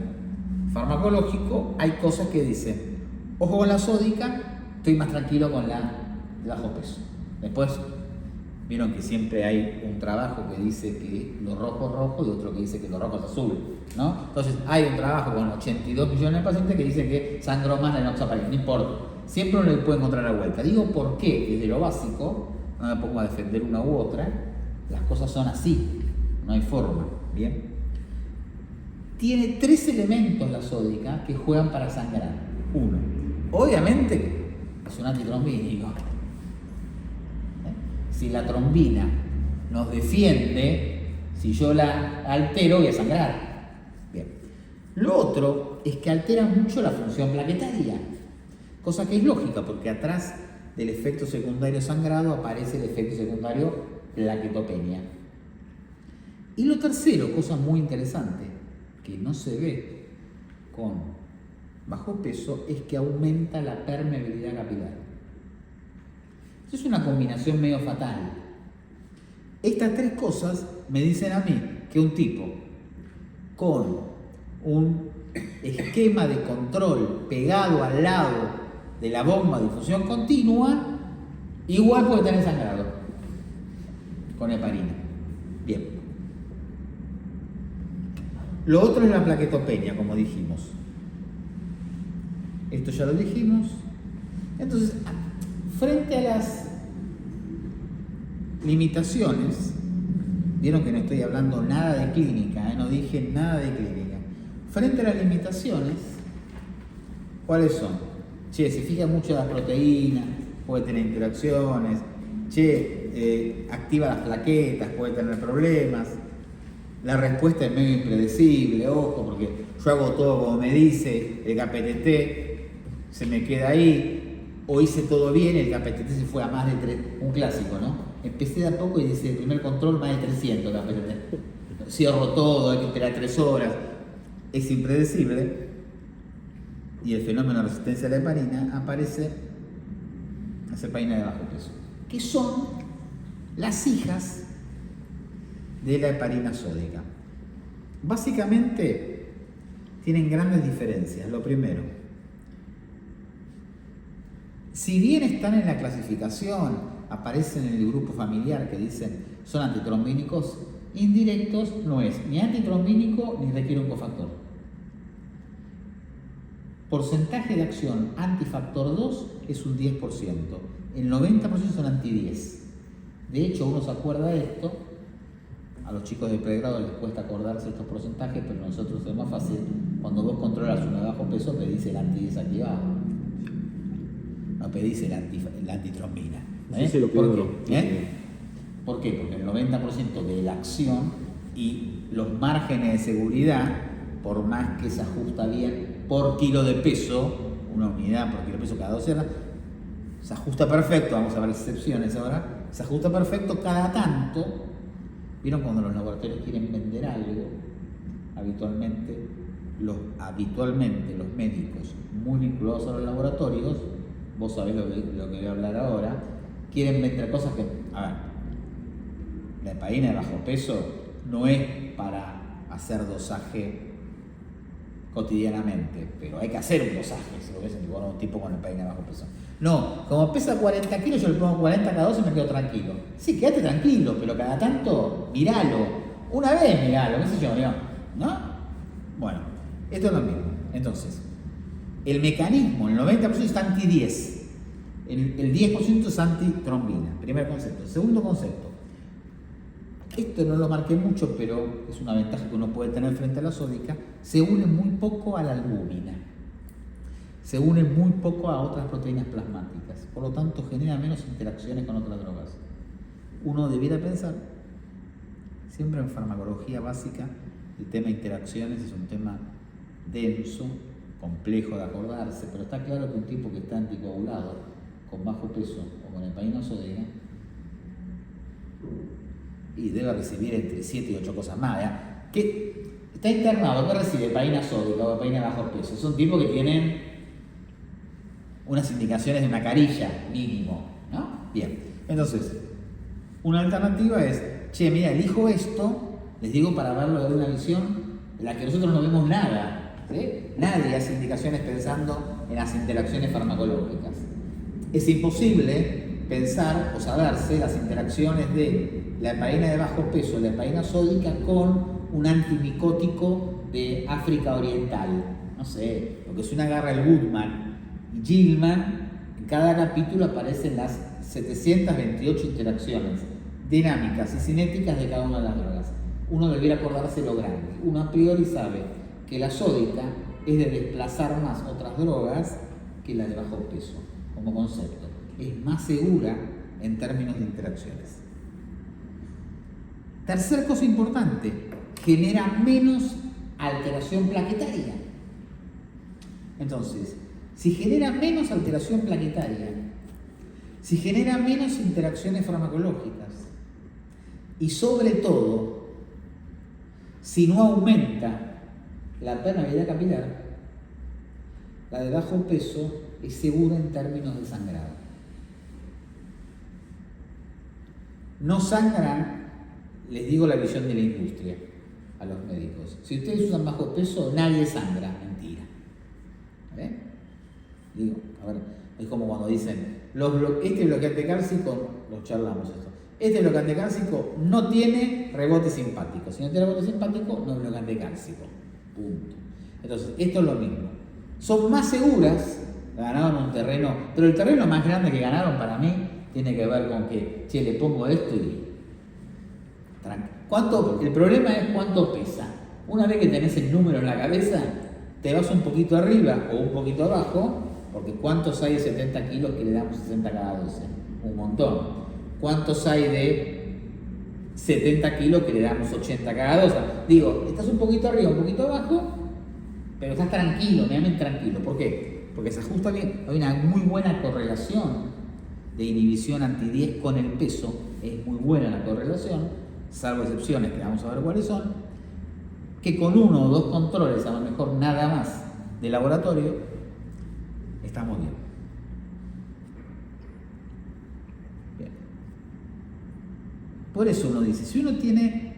farmacológico hay cosas que dicen, ojo con la sódica, estoy más tranquilo con la de bajo peso. Después, vieron que siempre hay un trabajo que dice que lo rojo es rojo y otro que dice que lo rojo es azul, ¿no? Entonces hay un trabajo con 82 millones de pacientes que dicen que sangró más la enoxaparina, no importa. Siempre uno le puede encontrar la vuelta. Digo por qué, desde lo básico, no me pongo a defender una u otra, las cosas son así, no hay forma, ¿bien? Tiene 3 elementos la sódica que juegan para sangrar. Uno, obviamente es un antitrombínico. Si la trombina nos defiende, si yo la altero voy a sangrar. Bien. Lo otro es que altera mucho la función plaquetaria, cosa que es lógica porque atrás del efecto secundario sangrado aparece el efecto secundario plaquetopenia. Y lo tercero, cosa muy interesante, que no se ve con bajo peso, es que aumenta la permeabilidad capilar. Esto es una combinación medio fatal. Estas 3 cosas me dicen a mí que un tipo con un esquema de control pegado al lado de la bomba de difusión continua, igual puede tener sangrado con heparina. Bien. Lo otro es la plaquetopenia, como dijimos. Esto ya lo dijimos. Entonces, frente a las limitaciones, vieron que no estoy hablando nada de clínica, no dije nada de clínica. Frente a las limitaciones, ¿cuáles son? Che, se fija mucho la proteína, puede tener interacciones. Che, activa las plaquetas, puede tener problemas. La respuesta es medio impredecible, ojo, porque yo hago todo como me dice, el KPTT se me queda ahí, o hice todo bien, el KPTT se fue a más de 3, un clásico, ¿no? Empecé de a poco y dice, el primer control más de 300 KPTT. Cierro todo, hay que esperar 3 horas, es impredecible, y el fenómeno de resistencia a la heparina aparece, la heparina de bajo peso, que son las hijas de la heparina sódica. Básicamente tienen grandes diferencias. Lo primero, Si bien están en la clasificación, aparecen en el grupo familiar que dicen son antitrombínicos indirectos, no es ni antitrombínico ni requiere un cofactor. Porcentaje de acción antifactor 2 es un 10%, el 90% son anti-10. De hecho, uno se acuerda de esto, a los chicos de pregrado les cuesta acordarse estos porcentajes, pero nosotros es más fácil. Cuando vos controlas uno de bajo peso, pedís el anti-10 activado. No pedís el antitrombina. Sí, lo ¿Por pido, qué? ¿Por qué? Porque el 90% de la acción y los márgenes de seguridad, por más que se ajusta bien por kilo de peso, una unidad por kilo de peso cada 12 horas, se ajusta perfecto, vamos a ver excepciones ahora, se ajusta perfecto cada tanto. ¿Vieron cuando los laboratorios quieren vender algo? Habitualmente los médicos muy vinculados a los laboratorios, vos sabés lo que voy a hablar ahora, quieren vender cosas que, a ver, la heparina de bajo peso no es para hacer dosaje cotidianamente, pero hay que hacer un dosaje, si lo ves en un tipo con heparina de bajo peso. No, como pesa 40 kilos, yo le pongo 40 cada 12 y me quedo tranquilo. Sí, quédate tranquilo, pero cada tanto miralo. Una vez miralo, qué sé yo, ¿no? Bueno, esto es lo mismo. Entonces, el mecanismo, el 90% es anti-10, el 10% es antitrombina. Primer concepto. Segundo concepto. Esto no lo marqué mucho, pero es una ventaja que uno puede tener frente a la sódica. Se une muy poco a la albúmina. Se une muy poco a otras proteínas plasmáticas. Por lo tanto, genera menos interacciones con otras drogas. Uno debiera pensar, siempre en farmacología básica, el tema de interacciones es un tema denso, complejo de acordarse, pero está claro que un tipo que está anticoagulado, con bajo peso o con heparina sódica, y debe recibir entre 7 y 8 cosas más, que está internado, que recibe heparina sódica o heparina de bajo peso. Son tipos que tienen unas indicaciones de una carilla mínimo, ¿no? Bien, entonces, una alternativa es, che, mira, elijo esto, les digo para verlo de una visión de la que nosotros no vemos nada, ¿sí? Nadie hace indicaciones pensando en las interacciones farmacológicas. Es imposible pensar o saberse las interacciones de la heparina de bajo peso, la heparina sódica con un antimicótico de África Oriental. No sé, lo que suena agarra el Goodman y Gilman, en cada capítulo aparecen las 728 interacciones dinámicas y cinéticas de cada una de las drogas. Uno debiera acordarse lo grande. Uno a priori sabe que la sódica es de desplazar más otras drogas que la de bajo peso, como concepto. Es más segura en términos de interacciones. Tercer cosa importante, genera menos alteración plaquetaria. Entonces, si genera menos alteración plaquetaria, si genera menos interacciones farmacológicas y sobre todo, si no aumenta la permeabilidad capilar, la de bajo peso es segura en términos de sangrado. No sangran, les digo la visión de la industria a los médicos. Si ustedes usan bajo peso, nadie sangra. Mentira. ¿Ven? Digo, a ver, es como cuando dicen, este bloqueante cálcico, los charlamos esto, este bloqueante cálcico no tiene rebote simpático. Si no tiene rebote simpático, no es bloqueante cálcico. Punto. Entonces, esto es lo mismo. Son más seguras, ganaron un terreno, pero el terreno más grande que ganaron para mí tiene que ver con que, che, le pongo esto y... El problema es cuánto pesa. Una vez que tenés el número en la cabeza, te vas un poquito arriba o un poquito abajo, porque ¿cuántos hay de 70 kilos que le damos 60 cada 12? Un montón. ¿Cuántos hay de 70 kilos que le damos 80 cada 12? Digo, estás un poquito arriba, un poquito abajo, pero estás tranquilo, medianamente tranquilo. ¿Por qué? Porque se ajusta bien. Hay una muy buena correlación de inhibición anti-10 con el peso. Es muy buena la correlación, salvo excepciones que vamos a ver cuáles son, que con uno o dos controles, a lo mejor nada más de laboratorio, estamos bien. Bien. Por eso uno dice, si uno tiene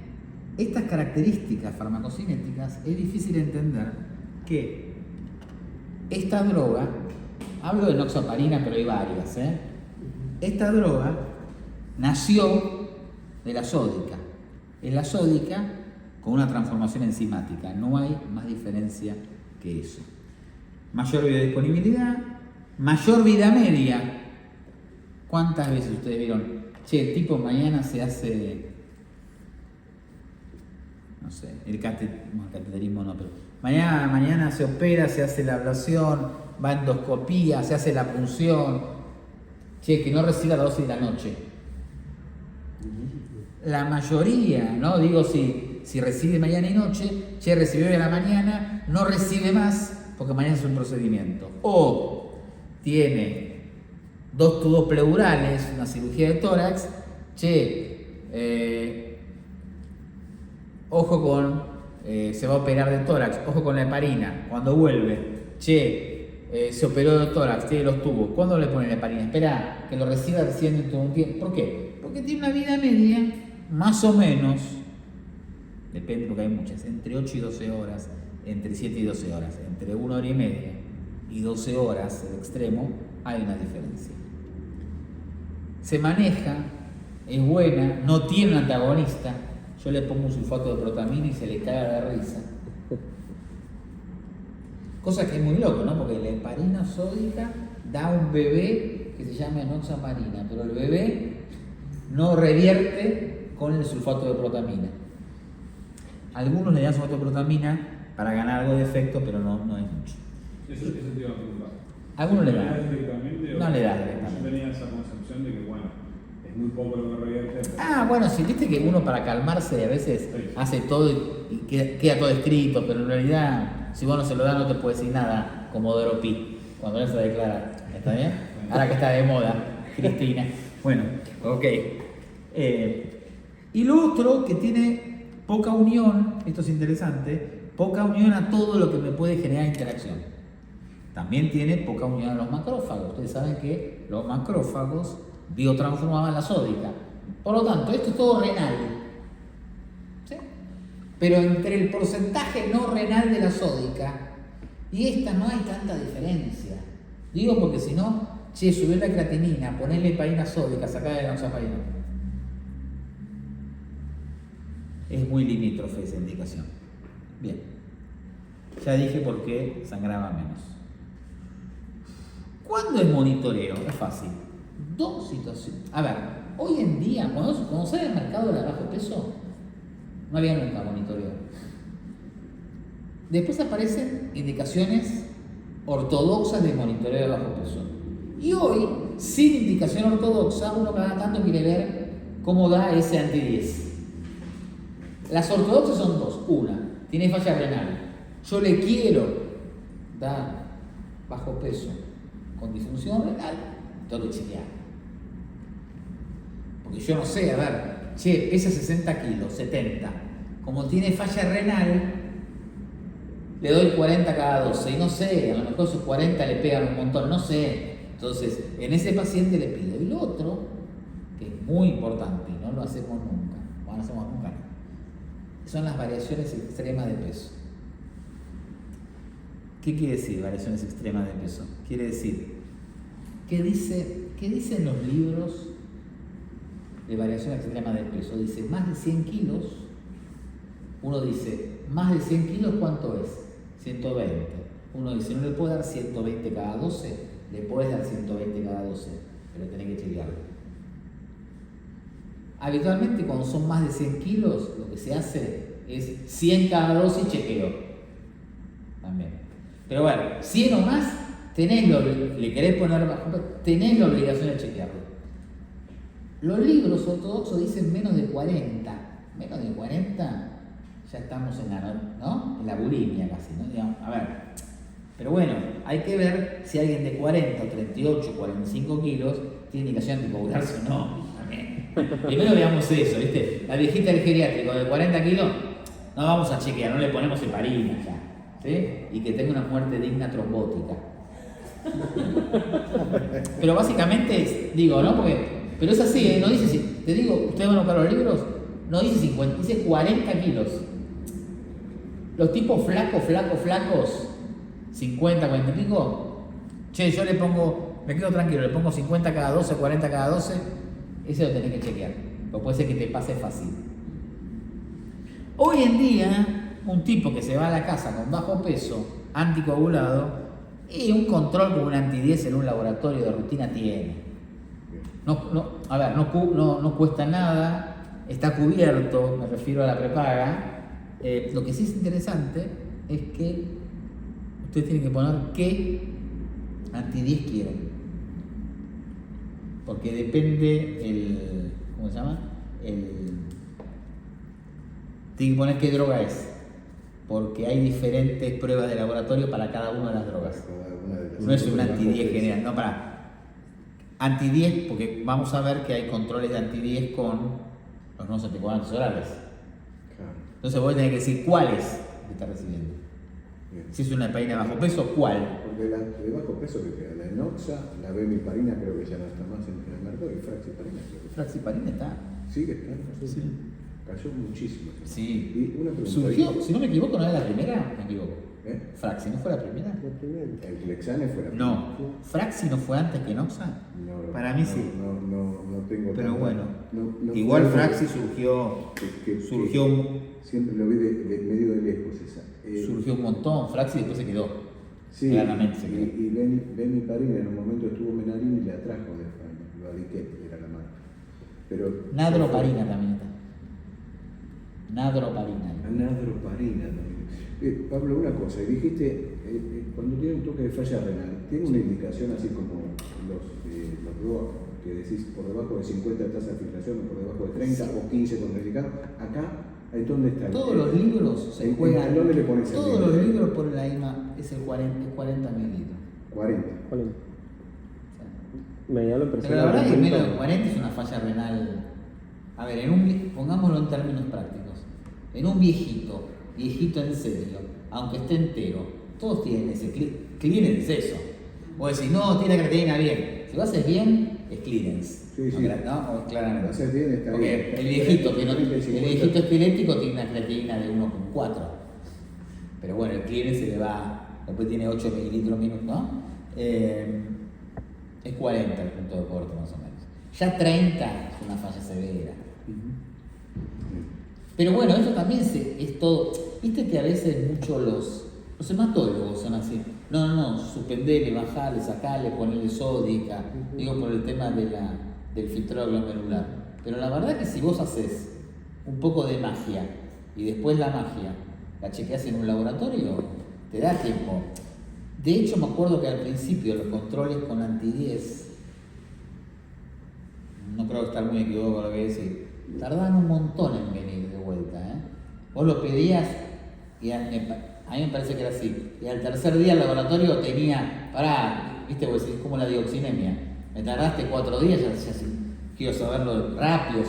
estas características farmacocinéticas, es difícil entender que esta droga Hablo de noxaparina, pero hay varias. Esta droga nació de la sódica. Es la sódica con una transformación enzimática. No hay más diferencia que eso. Mayor biodisponibilidad, mayor vida media. ¿Cuántas veces ustedes vieron? Che, el tipo mañana se hace, no sé, el cateterismo no, pero mañana se opera, se hace la ablación, va a endoscopía, se hace la punción. Che, que no reciba la dosis de la noche. La mayoría, ¿no? Digo, si recibe mañana y noche, che, recibió hoy a la mañana, no recibe más porque mañana es un procedimiento. O tiene 2 tubos pleurales, una cirugía de tórax, che, ojo con, se va a operar de tórax, ojo con la heparina, cuando vuelve, che, se operó de tórax, tiene los tubos, ¿cuándo le ponen la heparina? Espera, que lo reciba recién dentro de un tiempo. ¿Por qué? Porque tiene una vida media, más o menos, depende porque hay muchas, entre 8 y 12 horas, entre 7 y 12 horas, entre 1 hora y media y 12 horas, el extremo, hay una diferencia. Se maneja, es buena, no tiene un antagonista. Yo le pongo un sulfato de protamina y se le caga de risa. Cosa que es muy loco, ¿no? Porque la heparina sódica da un bebé que se llama enoxaparina, pero el bebé no revierte con el sulfato de protamina. Algunos le dan sulfato de protamina para ganar algo de efecto, pero no es mucho. Eso te iba a preguntar. Algunos le ¿Le dan. das directamente o No le das Yo directamente. tenía esa concepción de que, bueno, es muy poco lo que revierte. Bueno, sí, viste que uno para calmarse a veces Sí. hace todo y queda todo escrito, pero en realidad, si vos no se lo das, no te puede decir nada, como Doro Pi, cuando él se declara. ¿Está bien? Ahora que está de moda, Cristina. Bueno, ok. Y lo otro que tiene poca unión, esto es interesante, poca unión a todo lo que me puede generar interacción. También tiene poca unión a los macrófagos. Ustedes saben que los macrófagos biotransformaban la sódica. Por lo tanto, esto es todo renal. ¿Sí? Pero entre el porcentaje no renal de la sódica y esta no hay tanta diferencia. Digo porque si no, che, subir la creatinina, ponerle heparina sódica, sacarle la enoxaparina. Es muy limítrofe esa indicación. Bien. Ya dije por qué sangraba menos. ¿Cuándo es monitoreo? Es fácil. 2 situaciones. A ver, hoy en día, cuando sale al mercado de bajo peso, no había nunca monitoreo. Después aparecen indicaciones ortodoxas de monitoreo de bajo peso. Y hoy, sin indicación ortodoxa, uno cada tanto quiere ver cómo da ese anti-10. Las ortodoxas son 2. Una, tiene falla renal. Yo le quiero dar bajo peso con disfunción renal, tengo que chequear. Porque yo no sé, a ver, che, pesa 60 kilos, 70. Como tiene falla renal, le doy 40 cada 12. Y no sé, a lo mejor esos 40 le pegan un montón, no sé. Entonces, en ese paciente le pido. Y lo otro, que es muy importante, y no lo hacemos nunca, o no hacemos nunca, son las variaciones extremas de peso. ¿Qué quiere decir variaciones extremas de peso? Quiere decir, ¿qué dicen los libros de variación extrema de peso? Dice, más de 100 kilos, uno dice, más de 100 kilos, ¿cuánto es? 120. Uno dice, no le puedo dar 120 cada 12, le puedes dar 120 cada 12, pero tenés que chequearlo. Habitualmente cuando son más de 100 kilos, lo que se hace es 100 cada 12 y chequeo. También. Pero bueno, 100 o más, le querés poner bajo, tenés la obligación de chequearlo. Los libros ortodoxos dicen menos de 40. Menos de 40, ya estamos en la bulimia casi, ¿no? Digamos, a ver, pero bueno, hay que ver si alguien de 40, 38, 45 kilos tiene indicación de anticoagularse o no. También. Primero veamos eso, ¿viste? La viejita del geriátrico de 40 kilos, no vamos a chequear, no le ponemos heparina ya. ¿Sí? Y que tenga una muerte digna trombótica. Pero básicamente es, digo, ¿no? Pero es así, no dice, te digo, ustedes van a buscar los libros, no dice 50, dice 40 kilos. Los tipos flacos, 50, 40 y pico, Che, yo le pongo, me quedo tranquilo, le pongo 50 cada 12, 40 cada 12, ese lo tenés que chequear. O puede ser que te pase fácil. Hoy en día, un tipo que se va a la casa con bajo peso, anticoagulado, y un control con un anti-10 en un laboratorio de rutina tiene. No cuesta nada, está cubierto, me refiero a la prepaga. Lo que sí es interesante es que ustedes tienen que poner qué anti-10 quieren. Porque depende ¿cómo se llama? Tienen que poner qué droga es. Porque hay diferentes pruebas de laboratorio para cada una de las drogas. No es un anti-10 general, no, para anti-10, porque vamos a ver que hay controles de anti-10 con los nuevos anticoagulantes orales. Entonces vos tenés que decir cuál es que está recibiendo. Bien. Si es una heparina de bajo peso, ¿cuál? Porque la de bajo peso que queda, la enoxa, la bemiparina creo que ya no está más en el mercado, y fraxiparina creo que Fraxiparina está. sigue estando. Sí. Cayó muchísimo. Sí. Y una pregunta. Surgió, si no me equivoco, ¿no era la primera? Me equivoco. ¿Eh? Fraxi, ¿no fue la primera? El Clexane fue la No. ¿Fraxi no fue antes que Noxa? No, Para mí sí. No tengo Pero tanta- bueno, no igual fue algo Fraxi surgió que siempre lo vi de medio de lejos esa. surgió un montón, Fraxi después se quedó. Sí, Claramente se quedó. y bemiparina en un momento estuvo Menarini y la trajo de España, lo adiqué, era la marca. Pero Nadroparina también está. Nadroparina. Anadroparina también. Pablo, una cosa, dijiste, cuando tiene un toque de falla renal, ¿tiene una indicación así como los DOA que decís por debajo de 50 tasa de filtración o por debajo de 30 o 15 con delicado? Acá, ¿dónde está? Todos los libros se juegan. ¿Dónde le pones el Todos libro? los libros ponen la misma, es el 40 mililitros. 40. ¿Cuál es? Mediano Pero presión la verdad es que alta. menos de 40 es una falla renal. A ver, pongámoslo en términos prácticos. En un viejito en serio, aunque esté entero, todos tienen ese clearance eso. O decir, no, tiene la creatinina bien. Si lo haces bien, es clearance. Sí, sí. ¿No? Claramente. Lo haces bien, está Porque bien. el viejito, el 50. viejito esquelético tiene una creatinina de 1,4. Pero bueno, el clearance se le va, después tiene 8 mililitros menos, ¿no? Es 40 el punto de corte más o menos. Ya 30 es una falla severa. Pero bueno, eso también es todo. Viste que a veces muchos los hematólogos son así. No, suspendele, bajale, sacale, ponele sódica. Digo por el tema del filtrado glomerular. Pero la verdad que si vos haces un poco de magia y después la magia la chequeas en un laboratorio, te da tiempo. De hecho, me acuerdo que al principio los controles con anti-10, no creo estar muy equivocado con lo que decir, tardaban un montón en venir de vuelta. Vos lo pedías y a mí me parece que era así. Y al tercer día el laboratorio tenía, viste, vos decís, como la dioxinemia. Me tardaste 4 días, ya quiero saberlo rápido,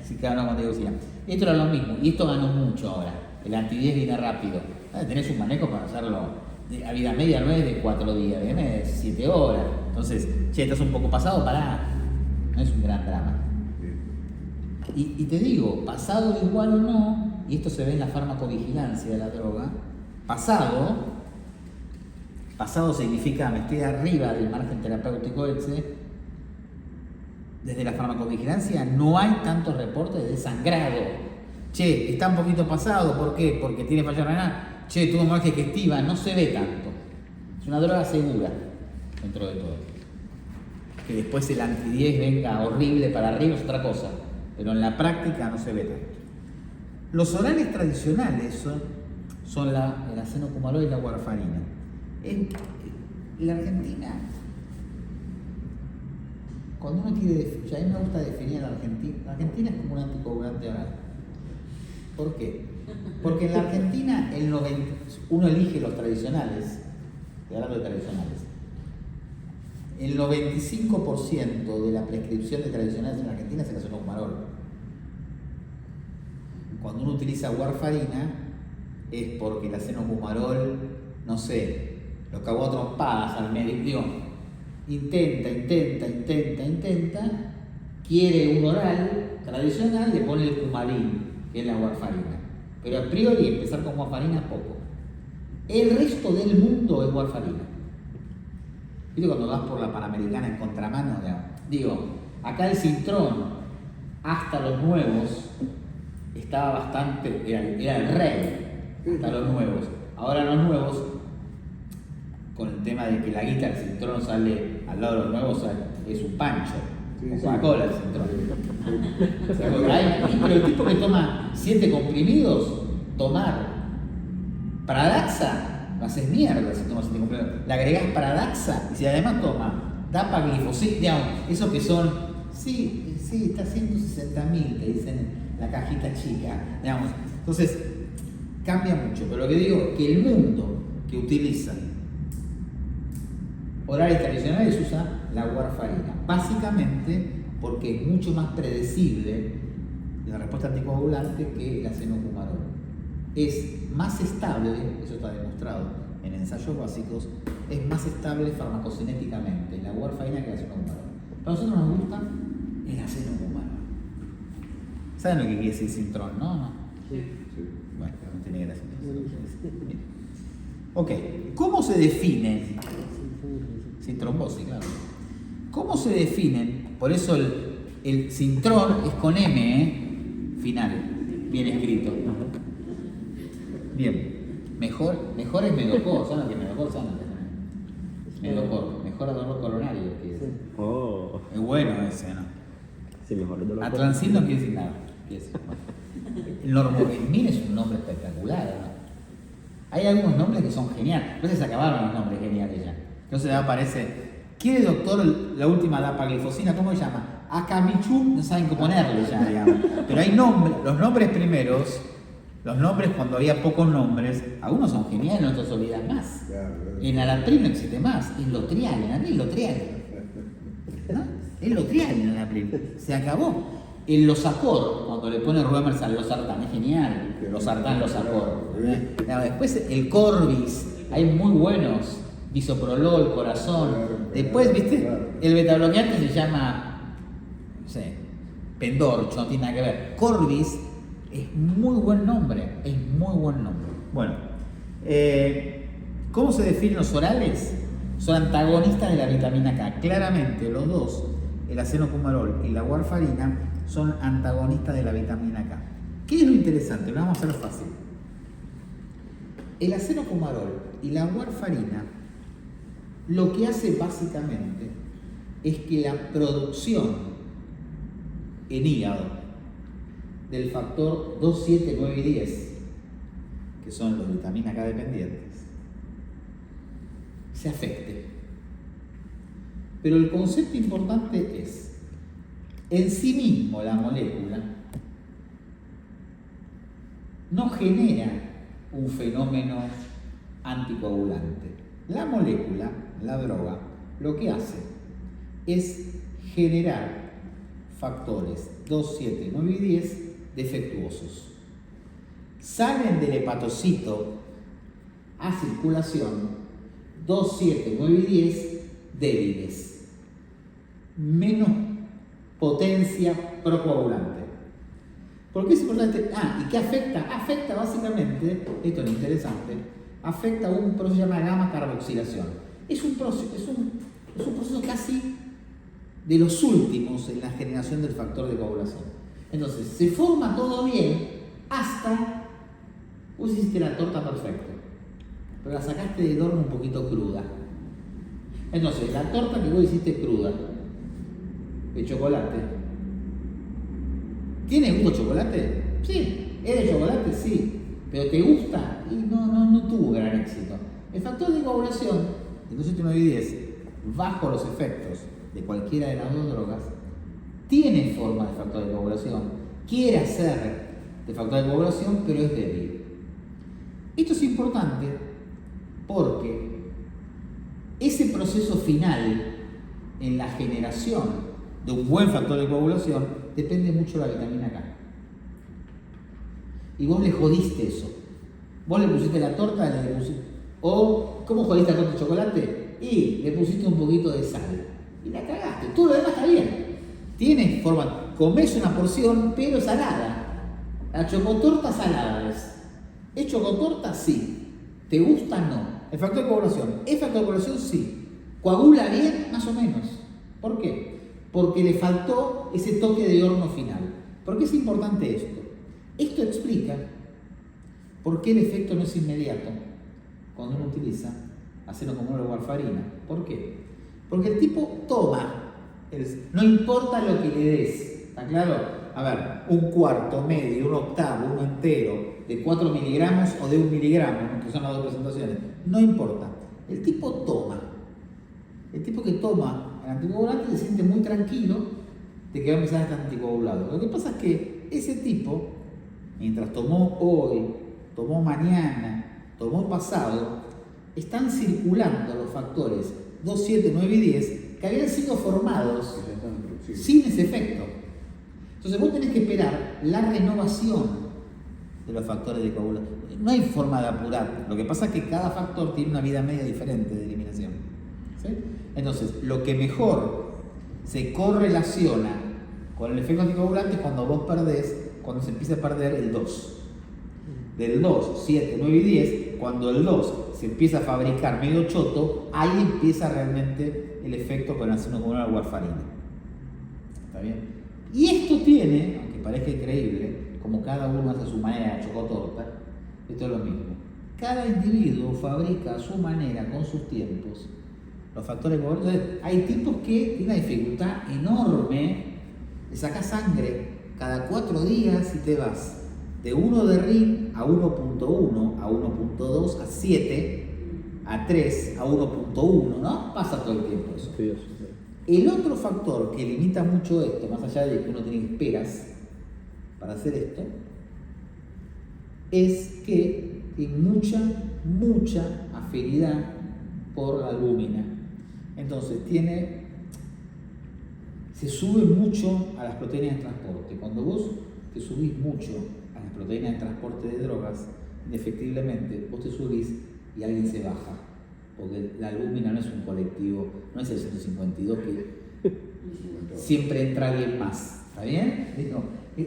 si cada uno con dioxina. Esto era lo mismo, y esto ganó mucho ahora. El anti-10 viene rápido. Tenés un manejo para hacerlo. A vida media no es de 4 días, viene de 7 horas. Entonces, che, estás un poco pasado, pará. No es un gran drama. Y te digo, pasado igual o no, y esto se ve en la farmacovigilancia de la droga, pasado significa me estoy arriba del margen terapéutico ese. Desde la farmacovigilancia no hay tantos reportes de sangrado. Che, está un poquito pasado, ¿por qué? Porque tiene falla renal. Che, tuvo hemorragia digestiva, no se ve tanto. Es una droga segura, dentro de todo. Que después el anti-10 venga horrible para arriba es otra cosa, pero en la práctica no se ve tanto. Los orales tradicionales son el acenocumalol y la warfarina. En la Argentina, cuando uno quiere, a mí me gusta definir a la Argentina es como un anticoagulante oral. ¿Por qué? Porque en la Argentina uno elige los tradicionales, estoy hablando de tradicionales, el 95% de la prescripción de tradicionales en la Argentina es el acenocumalol. Cuando uno utiliza warfarina es porque el acenocumalol, no sé, lo cagó a trompadas al médico, digo, intenta, quiere un oral tradicional, le pone el cumarín, que es la warfarina. Pero a priori empezar con warfarina es poco. El resto del mundo es warfarina. ¿Viste cuando vas por la Panamericana en contramano? Digo, acá el Cintrón, hasta los nuevos, estaba bastante, era el rey, hasta los nuevos. Ahora los nuevos, con el tema de que la guita del Cintrón sale al lado de los nuevos, es un pancho. Con Coca-Cola el Cintrón. O sea, pero el tipo que toma 7 comprimidos, tomar Pradaxa, no haces mierda si tomas 7 comprimidos. Le agregás Pradaxa y si además toma dapaglifosina, digamos, esos que son, sí, está 160.000, te dicen en la cajita chica, digamos. Entonces, cambia mucho, pero lo que digo es que el mundo que utiliza horarios tradicionales usa la warfarina, básicamente porque es mucho más predecible la respuesta anticoagulante que el acenofumarol. Es más estable, eso está demostrado en ensayos básicos, es más estable farmacocinéticamente la warfarina que el acenofumarol. Para nosotros nos gusta el acenofumarol. ¿Saben lo que quiere decir Cintrón, no? Sí. Bueno, no tiene gracia. Ok, ¿cómo se define? Sin trombosis, claro. ¿Cómo se definen? Por eso el Cintrón es con M, final, bien escrito. Bien, mejor es Medocor, ¿saben qué es Medocor? Medocor, mejor dolor coronario. Oh. Es bueno ese, ¿no? Sí, mejor el dolor. Atrancin no quiere decir nada. El Normogenmin es un nombre espectacular, ¿no? Hay algunos nombres que son geniales. A veces se acabaron los nombres geniales ya. Entonces aparece, ¿quiere doctor la última dapaglifosina? ¿Cómo se llama? Akamichu, no saben qué ponerle ya, digamos. Pero hay nombres, los nombres primeros, los nombres cuando había pocos nombres, algunos son geniales, otros se olvidan más. En Alapril no existe más, es Lotrial, en Alapril Lotrial. ¿No? Es Lotrial en Alapril, se acabó. El Losartan, cuando le pone Ruemers al Losartan, es genial. Losartan. Después el Corbis, hay muy buenos. Bisoprolol, corazón. Después, ¿viste? El betabloqueante se llama, no sé, Pendorcho, no tiene nada que ver. Corbis es muy buen nombre, Bueno, ¿cómo se definen los orales? Son antagonistas de la vitamina K. Claramente, los dos, el acenofumarol y la warfarina, son antagonistas de la vitamina K. ¿Qué es lo interesante? Lo vamos a hacer fácil. El acenofumarol y la warfarina lo que hace básicamente es que la producción en hígado del factor 2, 7, 9 y 10, que son los vitamina K dependientes, se afecte. Pero el concepto importante es, en sí mismo la molécula no genera un fenómeno anticoagulante. La molécula, la droga, lo que hace es generar factores 2, 7, 9 y 10 defectuosos. Salen del hepatocito a circulación 2, 7, 9 y 10 débiles, menos potencia procoagulante. ¿Por qué es importante? ¿Y qué afecta? Afecta básicamente, esto es lo interesante, afecta un proceso que se llama gamma carboxilación. Es un proceso casi de los últimos en la generación del factor de coagulación. Entonces, se forma todo bien hasta vos hiciste la torta perfecta, pero la sacaste del horno un poquito cruda. Entonces, la torta que vos hiciste cruda, de chocolate, ¿tiene gusto de chocolate? Sí. ¿Es de chocolate? Sí. ¿Pero te gusta? Y no tuvo gran éxito. El factor de coagulación, de 2, 7, 9 y 10, bajo los efectos de cualquiera de las dos drogas, tiene forma de factor de coagulación, quiere hacer de factor de coagulación, pero es débil. Esto es importante porque ese proceso final en la generación de un buen factor de coagulación depende mucho de la vitamina K. Y vos le jodiste eso. Vos le pusiste la torta, o ¿cómo jodiste la torta de chocolate? Y le pusiste un poquito de sal. Y la cagaste. Todo lo demás está bien. Tiene forma, comés una porción, pero salada. La chocotorta salada es. ¿Es chocotorta? Sí. ¿Te gusta? No. ¿El factor de coagulación? ¿Es factor de coagulación? Sí. ¿Coagula bien? Más o menos. ¿Por qué? Porque le faltó ese toque de horno final. ¿Por qué es importante esto? Esto explica por qué el efecto no es inmediato cuando uno utiliza aceno-comunol o warfarina. ¿Por qué? Porque el tipo toma, no importa lo que le des, ¿está claro? A ver, un cuarto, medio, un octavo, uno entero, de 4 miligramos o de 1 miligramo, que son las dos presentaciones, no importa. El tipo toma. El tipo que toma el anticoagulante se siente muy tranquilo de que va a empezar a estar anticoagulado. Lo que pasa es que ese tipo, mientras tomó hoy, tomó mañana, tomó pasado, están circulando los factores 2, 7, 9 y 10 que habían sido formados sin ese efecto. Entonces vos tenés que esperar la renovación de los factores de coagulación. No hay forma de apurar. Lo que pasa es que cada factor tiene una vida media diferente de eliminación. ¿Sí? Entonces, lo que mejor se correlaciona con el efecto anticoagulante es cuando vos perdés, cuando se empieza a perder el 2. Del 2, 7, 9 y 10, cuando el 2 se empieza a fabricar medio choto, ahí empieza realmente el efecto con el aceno-comunol o warfarina. ¿Está bien? Y esto tiene, aunque parezca increíble, como cada uno hace a su manera la chocotorta, esto es lo mismo. Cada individuo fabrica a su manera, con sus tiempos, los factores coagulados. Hay tipos que tienen una dificultad enorme de sacar sangre cada 4 días y te vas de 1 de RIN a 1.1, a 1.2, a 7, a 3, a 1.1, ¿no? Pasa todo el tiempo eso. El otro factor que limita mucho esto, más allá de que uno tiene esperas para hacer esto, es que tiene mucha afinidad por la albúmina. Entonces se sube mucho a las proteínas de transporte. Cuando vos te subís mucho a las proteínas de transporte de drogas, indefectiblemente vos te subís y alguien se baja. Porque la albúmina no es un colectivo, no es el 152 que siempre entra alguien más. ¿Está bien?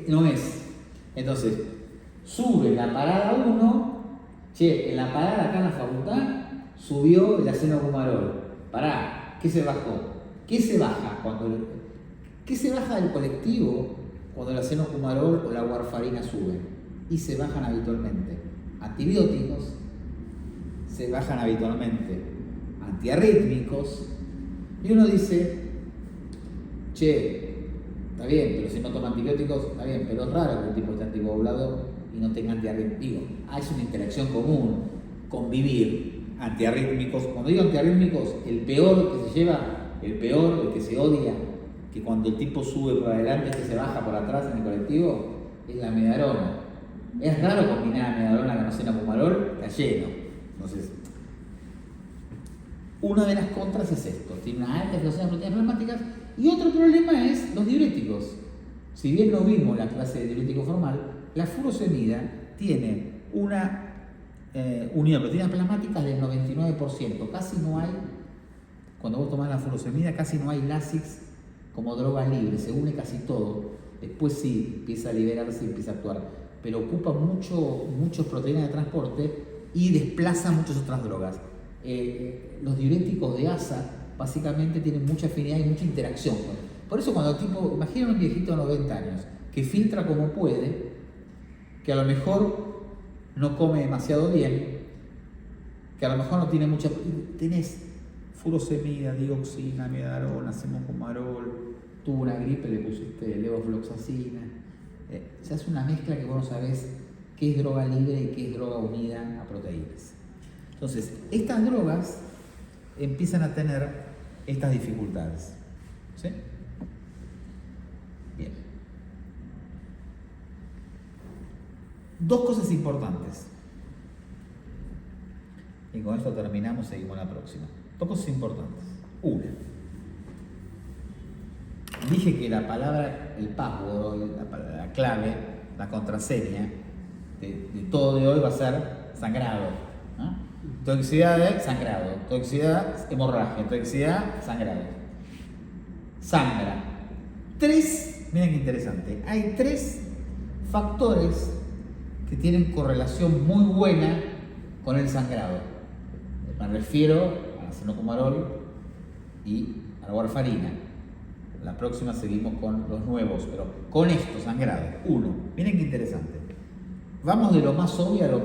No es. Entonces, sube la parada 1, en la parada acá en la facultad subió el aceno-comunol. Pará, ¿qué se bajó? ¿Qué se baja ¿Qué se baja del colectivo cuando el aceno-comunol o la warfarina suben? Y se bajan habitualmente antibióticos, se bajan habitualmente antiarrítmicos, y uno dice, está bien, pero si no toma antibióticos, está bien, pero es raro que el tipo esté anticoagulado y no tenga antiarrítmicos. Es una interacción común, convivir, antiarrítmicos. Cuando digo antiarrítmicos, el peor que se lleva, el que se odia, que cuando el tipo sube por adelante que se baja por atrás en el colectivo, es la medarona. Es raro combinar medarona con aceno-comunol, está lleno. Entonces, una de las contras es esto, tiene una alta explosión de proteínas plasmáticas, y otro problema es los diuréticos. Si bien no vimos la clase de diurético formal, la furosemida tiene una unión de proteínas plasmáticas del 99%. Casi no hay, cuando vos tomás la furosemida, casi no hay Lasix como droga libre, se une casi todo. Después sí, empieza a liberarse y empieza a actuar, pero ocupa muchas proteínas de transporte y desplaza muchas otras drogas. Los diuréticos de ASA básicamente tienen mucha afinidad y mucha interacción. Por eso cuando el tipo, imagina un viejito de 90 años que filtra como puede, que a lo mejor no come demasiado bien, que a lo mejor no tiene mucha... Tenés furosemida, dioxina, medarona, aceno-comunol, tuvo una gripe, le pusiste levofloxacina. Se hace una mezcla que vos no sabés qué es droga libre y qué es droga unida a proteínas. Entonces, estas drogas empiezan a tener estas dificultades. ¿Sí? Bien. Dos cosas importantes. Y con esto terminamos, seguimos la próxima. Dos cosas importantes. Una. Dije que la palabra, el password, la clave, la contraseña de todo de hoy va a ser sangrado. ¿No? Toxicidad de sangrado, toxicidad hemorragia, toxicidad sangrado. Sangra. Miren qué interesante, hay 3 factores que tienen correlación muy buena con el sangrado. Me refiero al aceno-comunol, y a la warfarina. La próxima seguimos con los nuevos, pero con esto sangrado. 1. Miren qué interesante. Vamos de lo más obvio a lo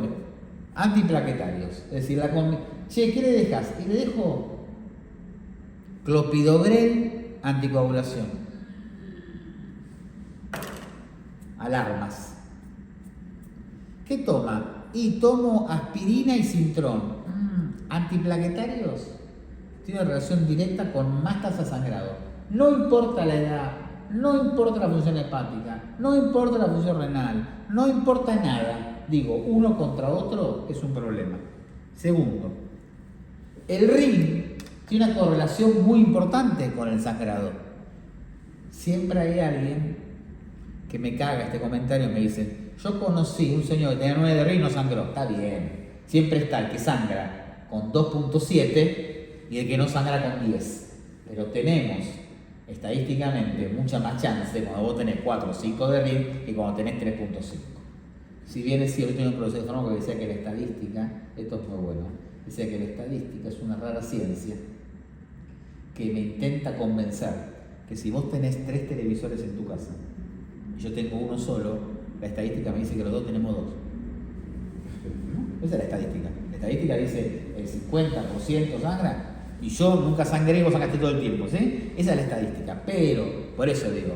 antiplaquetarios. Es decir, che, ¿qué le dejas? Y le dejo clopidogrel anticoagulación. Alarmas. ¿Qué toma? Y tomo aspirina y Sintrón. Antiplaquetarios. Tiene relación directa con más tasa de sangrado. No importa la edad, no importa la función hepática, no importa la función renal, no importa nada. Digo, uno contra otro es un problema. Segundo, el ring tiene una correlación muy importante con el sangrado. Siempre hay alguien que me caga este comentario y me dice, yo conocí un señor que tenía 9 de ring y no sangró. Está bien, siempre está el que sangra con 2.7 y el que no sangra con 10. Pero tenemos estadísticamente mucha más chance cuando vos tenés 4 o 5 de ring que cuando tenés 3.5. Si bien es cierto, hay un profesor de fármaco que decía que la estadística, esto es muy bueno, decía que la estadística es una rara ciencia que me intenta convencer que si vos tenés 3 televisores en tu casa y yo tengo uno solo, la estadística me dice que los dos tenemos 2. Esa es la estadística. La estadística dice el 50% sangra y yo nunca sangré y vos sangraste todo el tiempo, ¿sí? Esa es la estadística. Pero, por eso digo,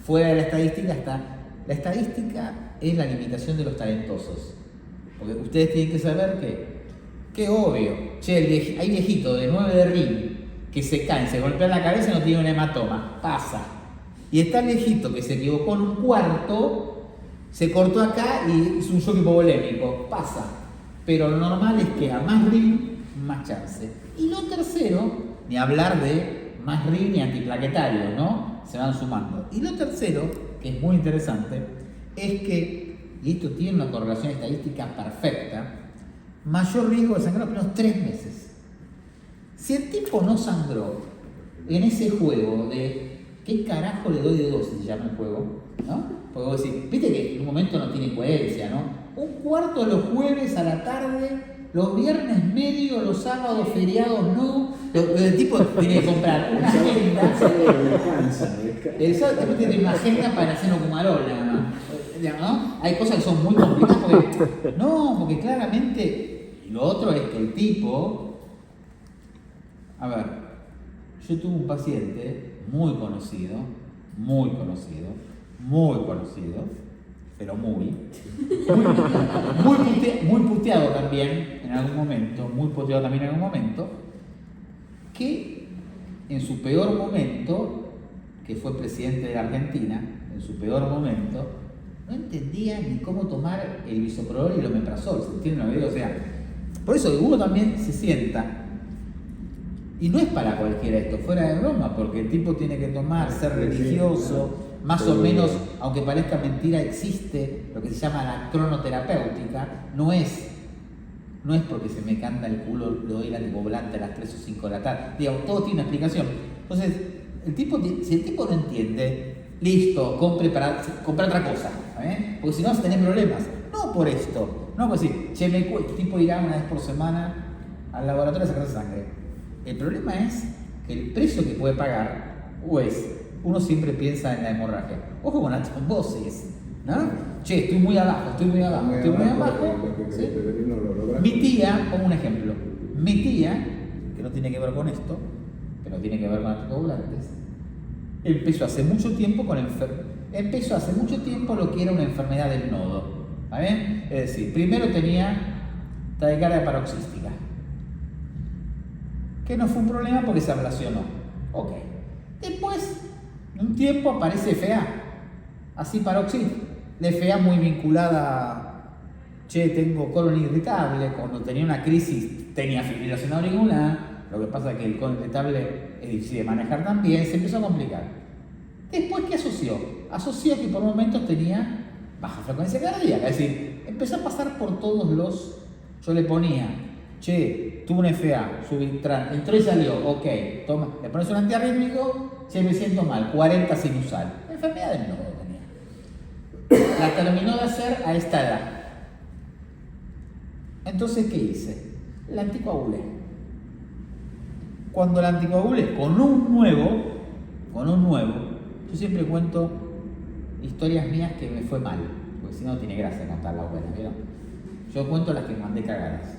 fuera de la estadística está... La estadística es la limitación de los talentosos. Porque ustedes tienen que saber que obvio, che, hay viejitos de 9 de ring que se caen, se golpean la cabeza y no tienen un hematoma. Pasa. Y está el viejito que se equivocó en un cuarto, se cortó acá y hizo un shock hipovolémico. Pasa. Pero lo normal es que a más ring, más chance. Y lo tercero, ni hablar de más ring ni antiplaquetarios, ¿no? Se van sumando. Y lo tercero, que es muy interesante, es que, y esto tiene una correlación estadística perfecta, mayor riesgo de sangrar los primeros 3 meses. Si el tipo no sangró en ese juego de ¿qué carajo le doy de dosis? Se llama el juego, ¿no? Porque vos decís, viste que en un momento no tiene coherencia, ¿no? Un cuarto los jueves a la tarde, los viernes medio, los sábados feriados no. El tipo tiene que comprar una agenda. El sábado después tiene una agenda para hacer un cumarol, ¿no? Hay cosas que son muy complicadas porque claramente lo otro es que el tipo, a ver, yo tuve un paciente muy conocido, pero muy puteado también en algún momento, que en su peor momento, que fue presidente de la Argentina, en su peor momento, no entendía ni cómo tomar el bisoprolol y el omeprazol, ¿se entiende lo que digo? O sea, por eso uno también se sienta, y no es para cualquiera esto, fuera de broma, porque el tipo tiene que tomar, ser religioso, más o menos, aunque parezca mentira, existe lo que se llama la cronoterapéutica, no es porque se me canta el culo, le doy el anticoagulante a las 3 o 5 de la tarde, digamos, todo tiene una explicación. Entonces, si el tipo no entiende, listo, compre otra cosa, porque si no vas a tener problemas. No por esto, no por decir, che, el tipo irá una vez por semana al laboratorio a sacarse sangre. El problema es que el precio que puede pagar, uno siempre piensa en la hemorragia. Ojo con las trombosis, ¿no? Che, estoy muy abajo. ¿Sí? Mi tía, pongo un ejemplo. Mi tía, que no tiene que ver con esto, pero tiene que ver con anticoagulantes, empezó hace mucho tiempo lo que era una enfermedad del nodo. ¿Está bien? Es decir, primero tenía taquicardia paroxística, que no fue un problema porque se ablacionó. Ok. Después, en un tiempo aparece FA, así paroxística. La FA muy vinculada, tengo colon irritable, cuando tenía una crisis tenía fibrilación auricular, lo que pasa es que el colon irritable es difícil de manejar también, se empezó a complicar. Después, ¿qué asoció? Asoció que por momentos tenía baja frecuencia cardíaca, es decir, empezó a pasar por todos los, yo le ponía, tuve una FA, entró y salió, ok, toma, le pones un antiarrítmico, me siento mal, 40 sinusal, enfermedad del nodo tenía. La terminó de hacer a esta edad. Entonces, ¿qué hice? La anticoagulé. Cuando la anticoagulé con un nuevo, yo siempre cuento historias mías que me fue mal, porque si no tiene gracia contar las buenas, ¿vieron? Yo cuento las que me mandé cagadas.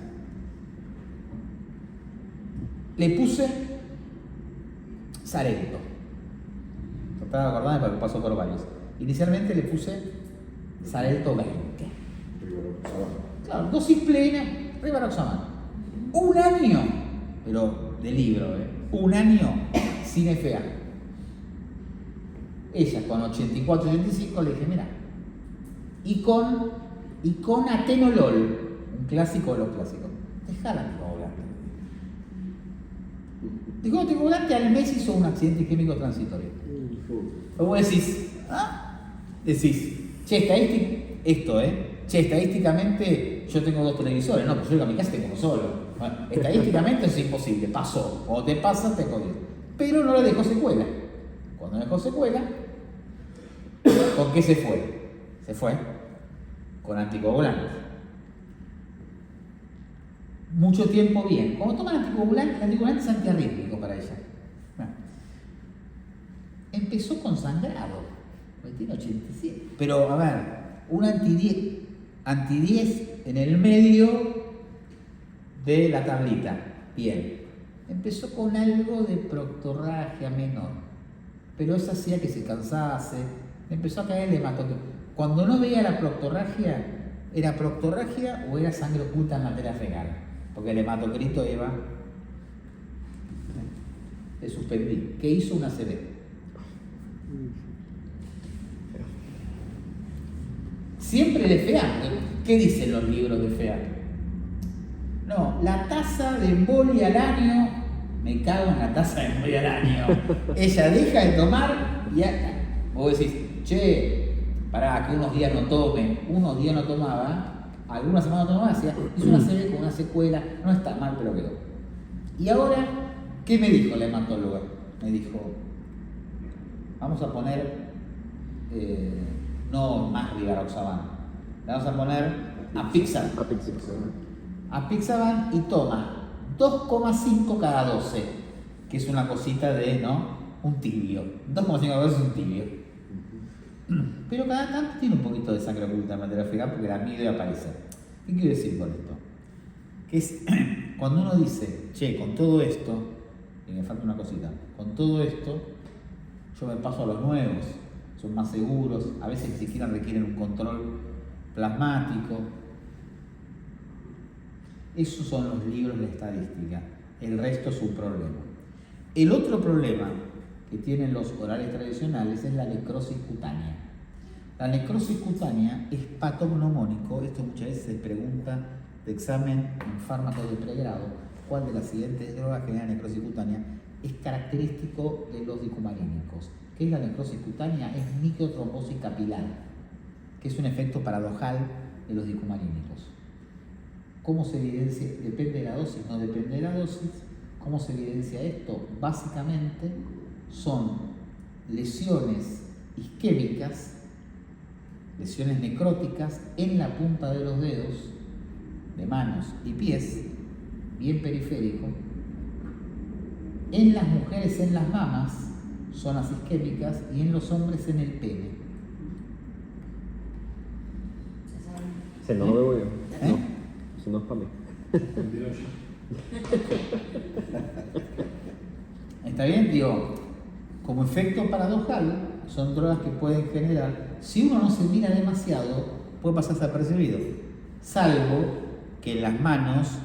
Le puse Xarelto. Trataba de acordarme porque pasó por varios. Inicialmente le puse Xarelto 20. Claro, dosis plena, rivaroxaban. Un año, pero de libro, un año sin FA. Ella con 84, 85 le dije, mira, y con atenolol, un clásico de los clásicos, dejala anticoagulante. Dejó anticoagulante, al mes hizo un accidente isquémico transitorio. Luego decís, decís, che, estadísticamente yo tengo 2 televisores, no, pues yo a mi casa tengo uno solo. Bueno, estadísticamente es imposible, pasó. Cuando te pasa, te jodió. Pero no le dejó secuela. Cuando dejó secuela, ¿con qué se fue? Se fue con anticoagulantes. Mucho tiempo bien. Cuando toman anticoagulantes, el anticoagulante es antiarrítmico para ella. Bueno, empezó con sangrado, tiene 87. Pero, a ver, un anti-10 en el medio de la tablita. Bien. Empezó con algo de proctorragia menor, pero eso hacía que se cansase. Empezó a caer el hematocrito. Cuando no veía la proctorragia, ¿era proctorragia o era sangre oculta en la arteria renal? Porque el hematocrito iba. Le suspendí. ¿Qué hizo una CB? Siempre el FA. ¿Qué dicen los libros de FA? No, la tasa de embolia al año, me cago en la tasa de embolia al año. Ella deja de tomar y vos decís, che, pará, que unos días no tome, unos días no tomaba, algunas semanas no tomaba, hizo una CB con una secuela, no está mal, pero quedó. Y ahora, ¿qué me dijo la hematóloga? Me dijo, vamos a poner, no más rivaroxaban, le vamos a poner apixaban y toma 2,5 cada 12, que es una cosita de, ¿no? Un tibio. 2,5 cada 12 es un tibio. Pero cada tanto tiene un poquito de sangre oculta en materia fecal porque la mide y aparece. ¿Qué quiero decir con esto? Que es cuando uno dice, che, con todo esto, y me falta una cosita, con todo esto, yo me paso a los nuevos, son más seguros, a veces ni siquiera requieren un control plasmático. Esos son los libros de estadística, el resto es un problema. El otro problema que tienen los orales tradicionales es la necrosis cutánea. La necrosis cutánea es patognomónico, esto muchas veces se pregunta de examen en fármacos de pregrado, cuál de las siguientes drogas genera necrosis cutánea, es característico de los dicumarínicos. ¿Qué es la necrosis cutánea? Es microtrombosis capilar, que es un efecto paradojal de los dicumarínicos. ¿Cómo se evidencia? Depende de la dosis, no depende de la dosis. ¿Cómo se evidencia esto? Básicamente son lesiones isquémicas, lesiones necróticas en la punta de los dedos, de manos y pies, bien periférico. En las mujeres en las mamas, zonas isquémicas, y en los hombres en el pene. Se no lo veo yo. No. No es para mí. ¿Está bien? Digo, como efecto paradojal, son drogas que pueden generar, si uno no se mira demasiado, puede pasar desapercibido, salvo que en las manos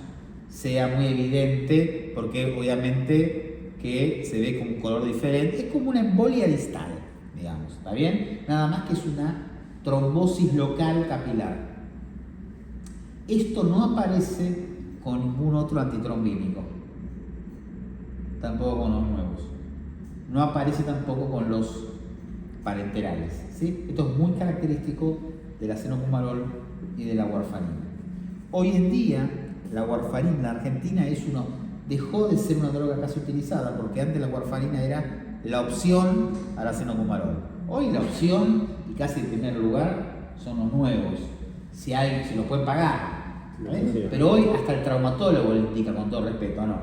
sea muy evidente, porque obviamente que se ve con un color diferente, es como una embolia distal, digamos, ¿está bien? Nada más que es una trombosis local capilar. Esto no aparece con ningún otro antitrombínico, tampoco con los nuevos. No aparece tampoco con los parenterales, ¿sí? Esto es muy característico de la acenocumarol y de la warfarina. Hoy en día, la warfarina en la Argentina dejó de ser una droga casi utilizada, porque antes la warfarina era la opción a la acenocumarol. Hoy la opción, y casi en primer lugar, son los nuevos. Si lo pueden pagar. ¿eh? Sí. Pero hoy hasta el traumatólogo le indica, con todo respeto, ¿no?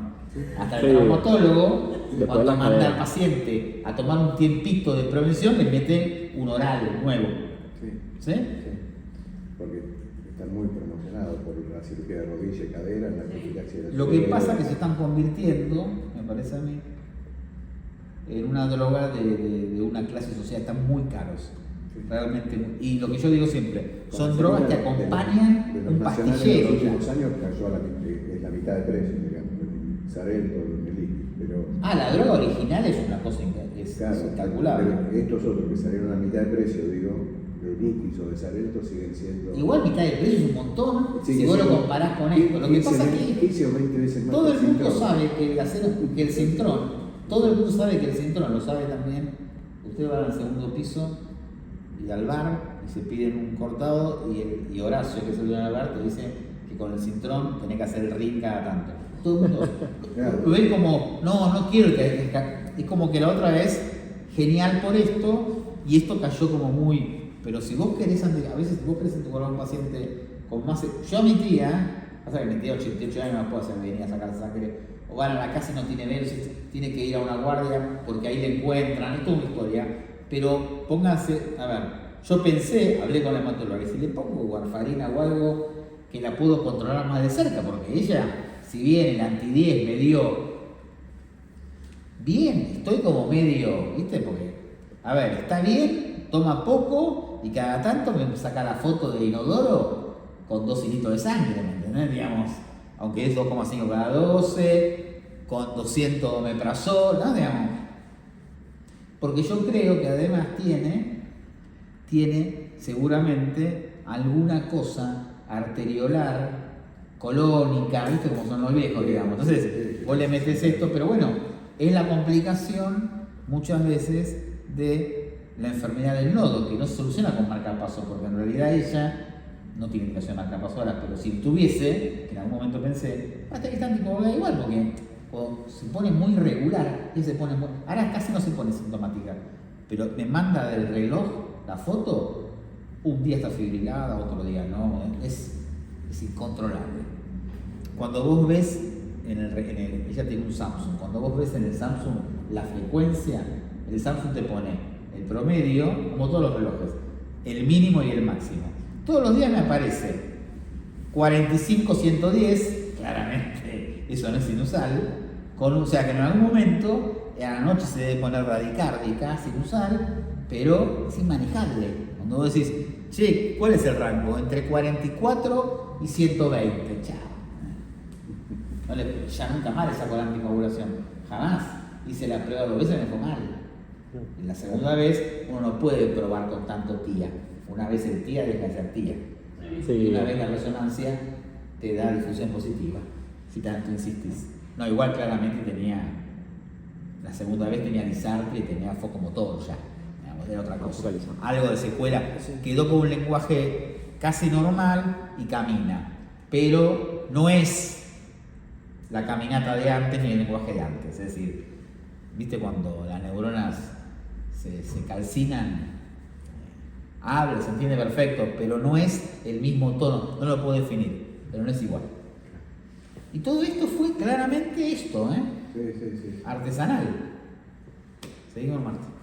Hasta el Sí. traumatólogo, Después cuando la manda al cadena. paciente a tomar un tiempito de prevención, le mete un oral nuevo. Sí, ¿Sí? sí. Porque están muy promocionados por la cirugía de rodilla y cadera, la profilaxia de la Lo que suela. pasa es que se están convirtiendo, me parece a mí, en una droga de una clase social, están muy caros. Sí. Realmente. Y lo que yo digo siempre, Con son la drogas que cirugía de acompañan los un nacionales pastillero. En los ya. últimos años cayó a es la mitad de precio, digamos, el Xarelto, el Meliki, pero... Ah, la droga original es una cosa Claro, incalculable. pero estos otros que salieron a mitad de precio, digo, de Nikis o de Xarelto siguen siendo... Igual mitad de precio es un montón Sí, si que vos lo son comparás con esto. Lo que 15 pasa es que 15 o 20 veces más. todo que el mundo Cintrón. sabe que el Cintrón, todo el mundo sabe que el Cintrón, lo sabe también. Ustedes van al segundo piso y al bar y se piden un cortado y Horacio, que es el dueño del bar, te dice que con el Cintrón tenés que hacer el ring cada tanto. Todo el mundo Claro. lo ven como, no quiero que es como que la otra vez, genial por esto, y esto cayó como muy, pero si vos querés, a veces vos querés entubar a un paciente con más, yo a mi tía, pasa que mi tía 88 años no puede hacer venir a sacar sangre, o van a la casa y no tiene ver, tiene que ir a una guardia porque ahí le encuentran, es toda una historia, pero pónganse, a ver, yo pensé, hablé con la hematóloga, que si le pongo warfarina o algo que la puedo controlar más de cerca, porque ella, si bien el anti-10 me dio bien, estoy como medio, ¿viste? Porque, a ver, está bien, toma poco y cada tanto me saca la foto de inodoro con 2 hilitos de sangre, ¿me entendés? Digamos, aunque es 2,5 cada 12, con 200 omeprazol, ¿no? Digamos. Porque yo creo que además tiene seguramente alguna cosa arteriolar, colónica, ¿viste? Como son los viejos, digamos. Entonces, vos le metes esto, pero bueno, es la complicación muchas veces de la enfermedad del nodo, que no se soluciona con marcapasos, porque en realidad ella no tiene indicación de marcapasos, pero si tuviese, que en algún momento pensé, hasta que está anticoagulada igual, porque cuando se pone muy irregular, y se pone muy, ahora casi no se pone sintomática, pero me manda del reloj la foto, un día está fibrilada, otro día no, es incontrolable. Cuando vos ves ella tiene un Samsung, cuando vos ves en el Samsung la frecuencia, el Samsung te pone el promedio, como todos los relojes, el mínimo y el máximo. Todos los días me aparece 45-110, claramente eso no es sinusal, o sea que en algún momento a la noche se debe poner radicárdica, sinusal, pero es inmanejable. Cuando vos decís, che, ¿cuál es el rango? Entre 44 y 120, chao. No ya nunca más le sacó la anticoagulación, jamás. Hice la prueba 2 veces y me fue mal. Y la segunda vez uno no puede probar con tanto tía. Una vez el tía deja de ser tía. Sí. Y una vez la resonancia te da difusión positiva, si tanto insistís. No, igual claramente la segunda vez tenía disartre y tenía foco motor ya. Era otra cosa. Algo de secuela. Quedó con un lenguaje casi normal y camina. Pero no es la caminata de antes ni el lenguaje de antes. Es decir, ¿viste cuando las neuronas se calcinan? Habla, se entiende perfecto, pero no es el mismo tono, no lo puedo definir, pero no es igual. Y todo esto fue claramente esto, Sí. artesanal. Seguimos, Martín.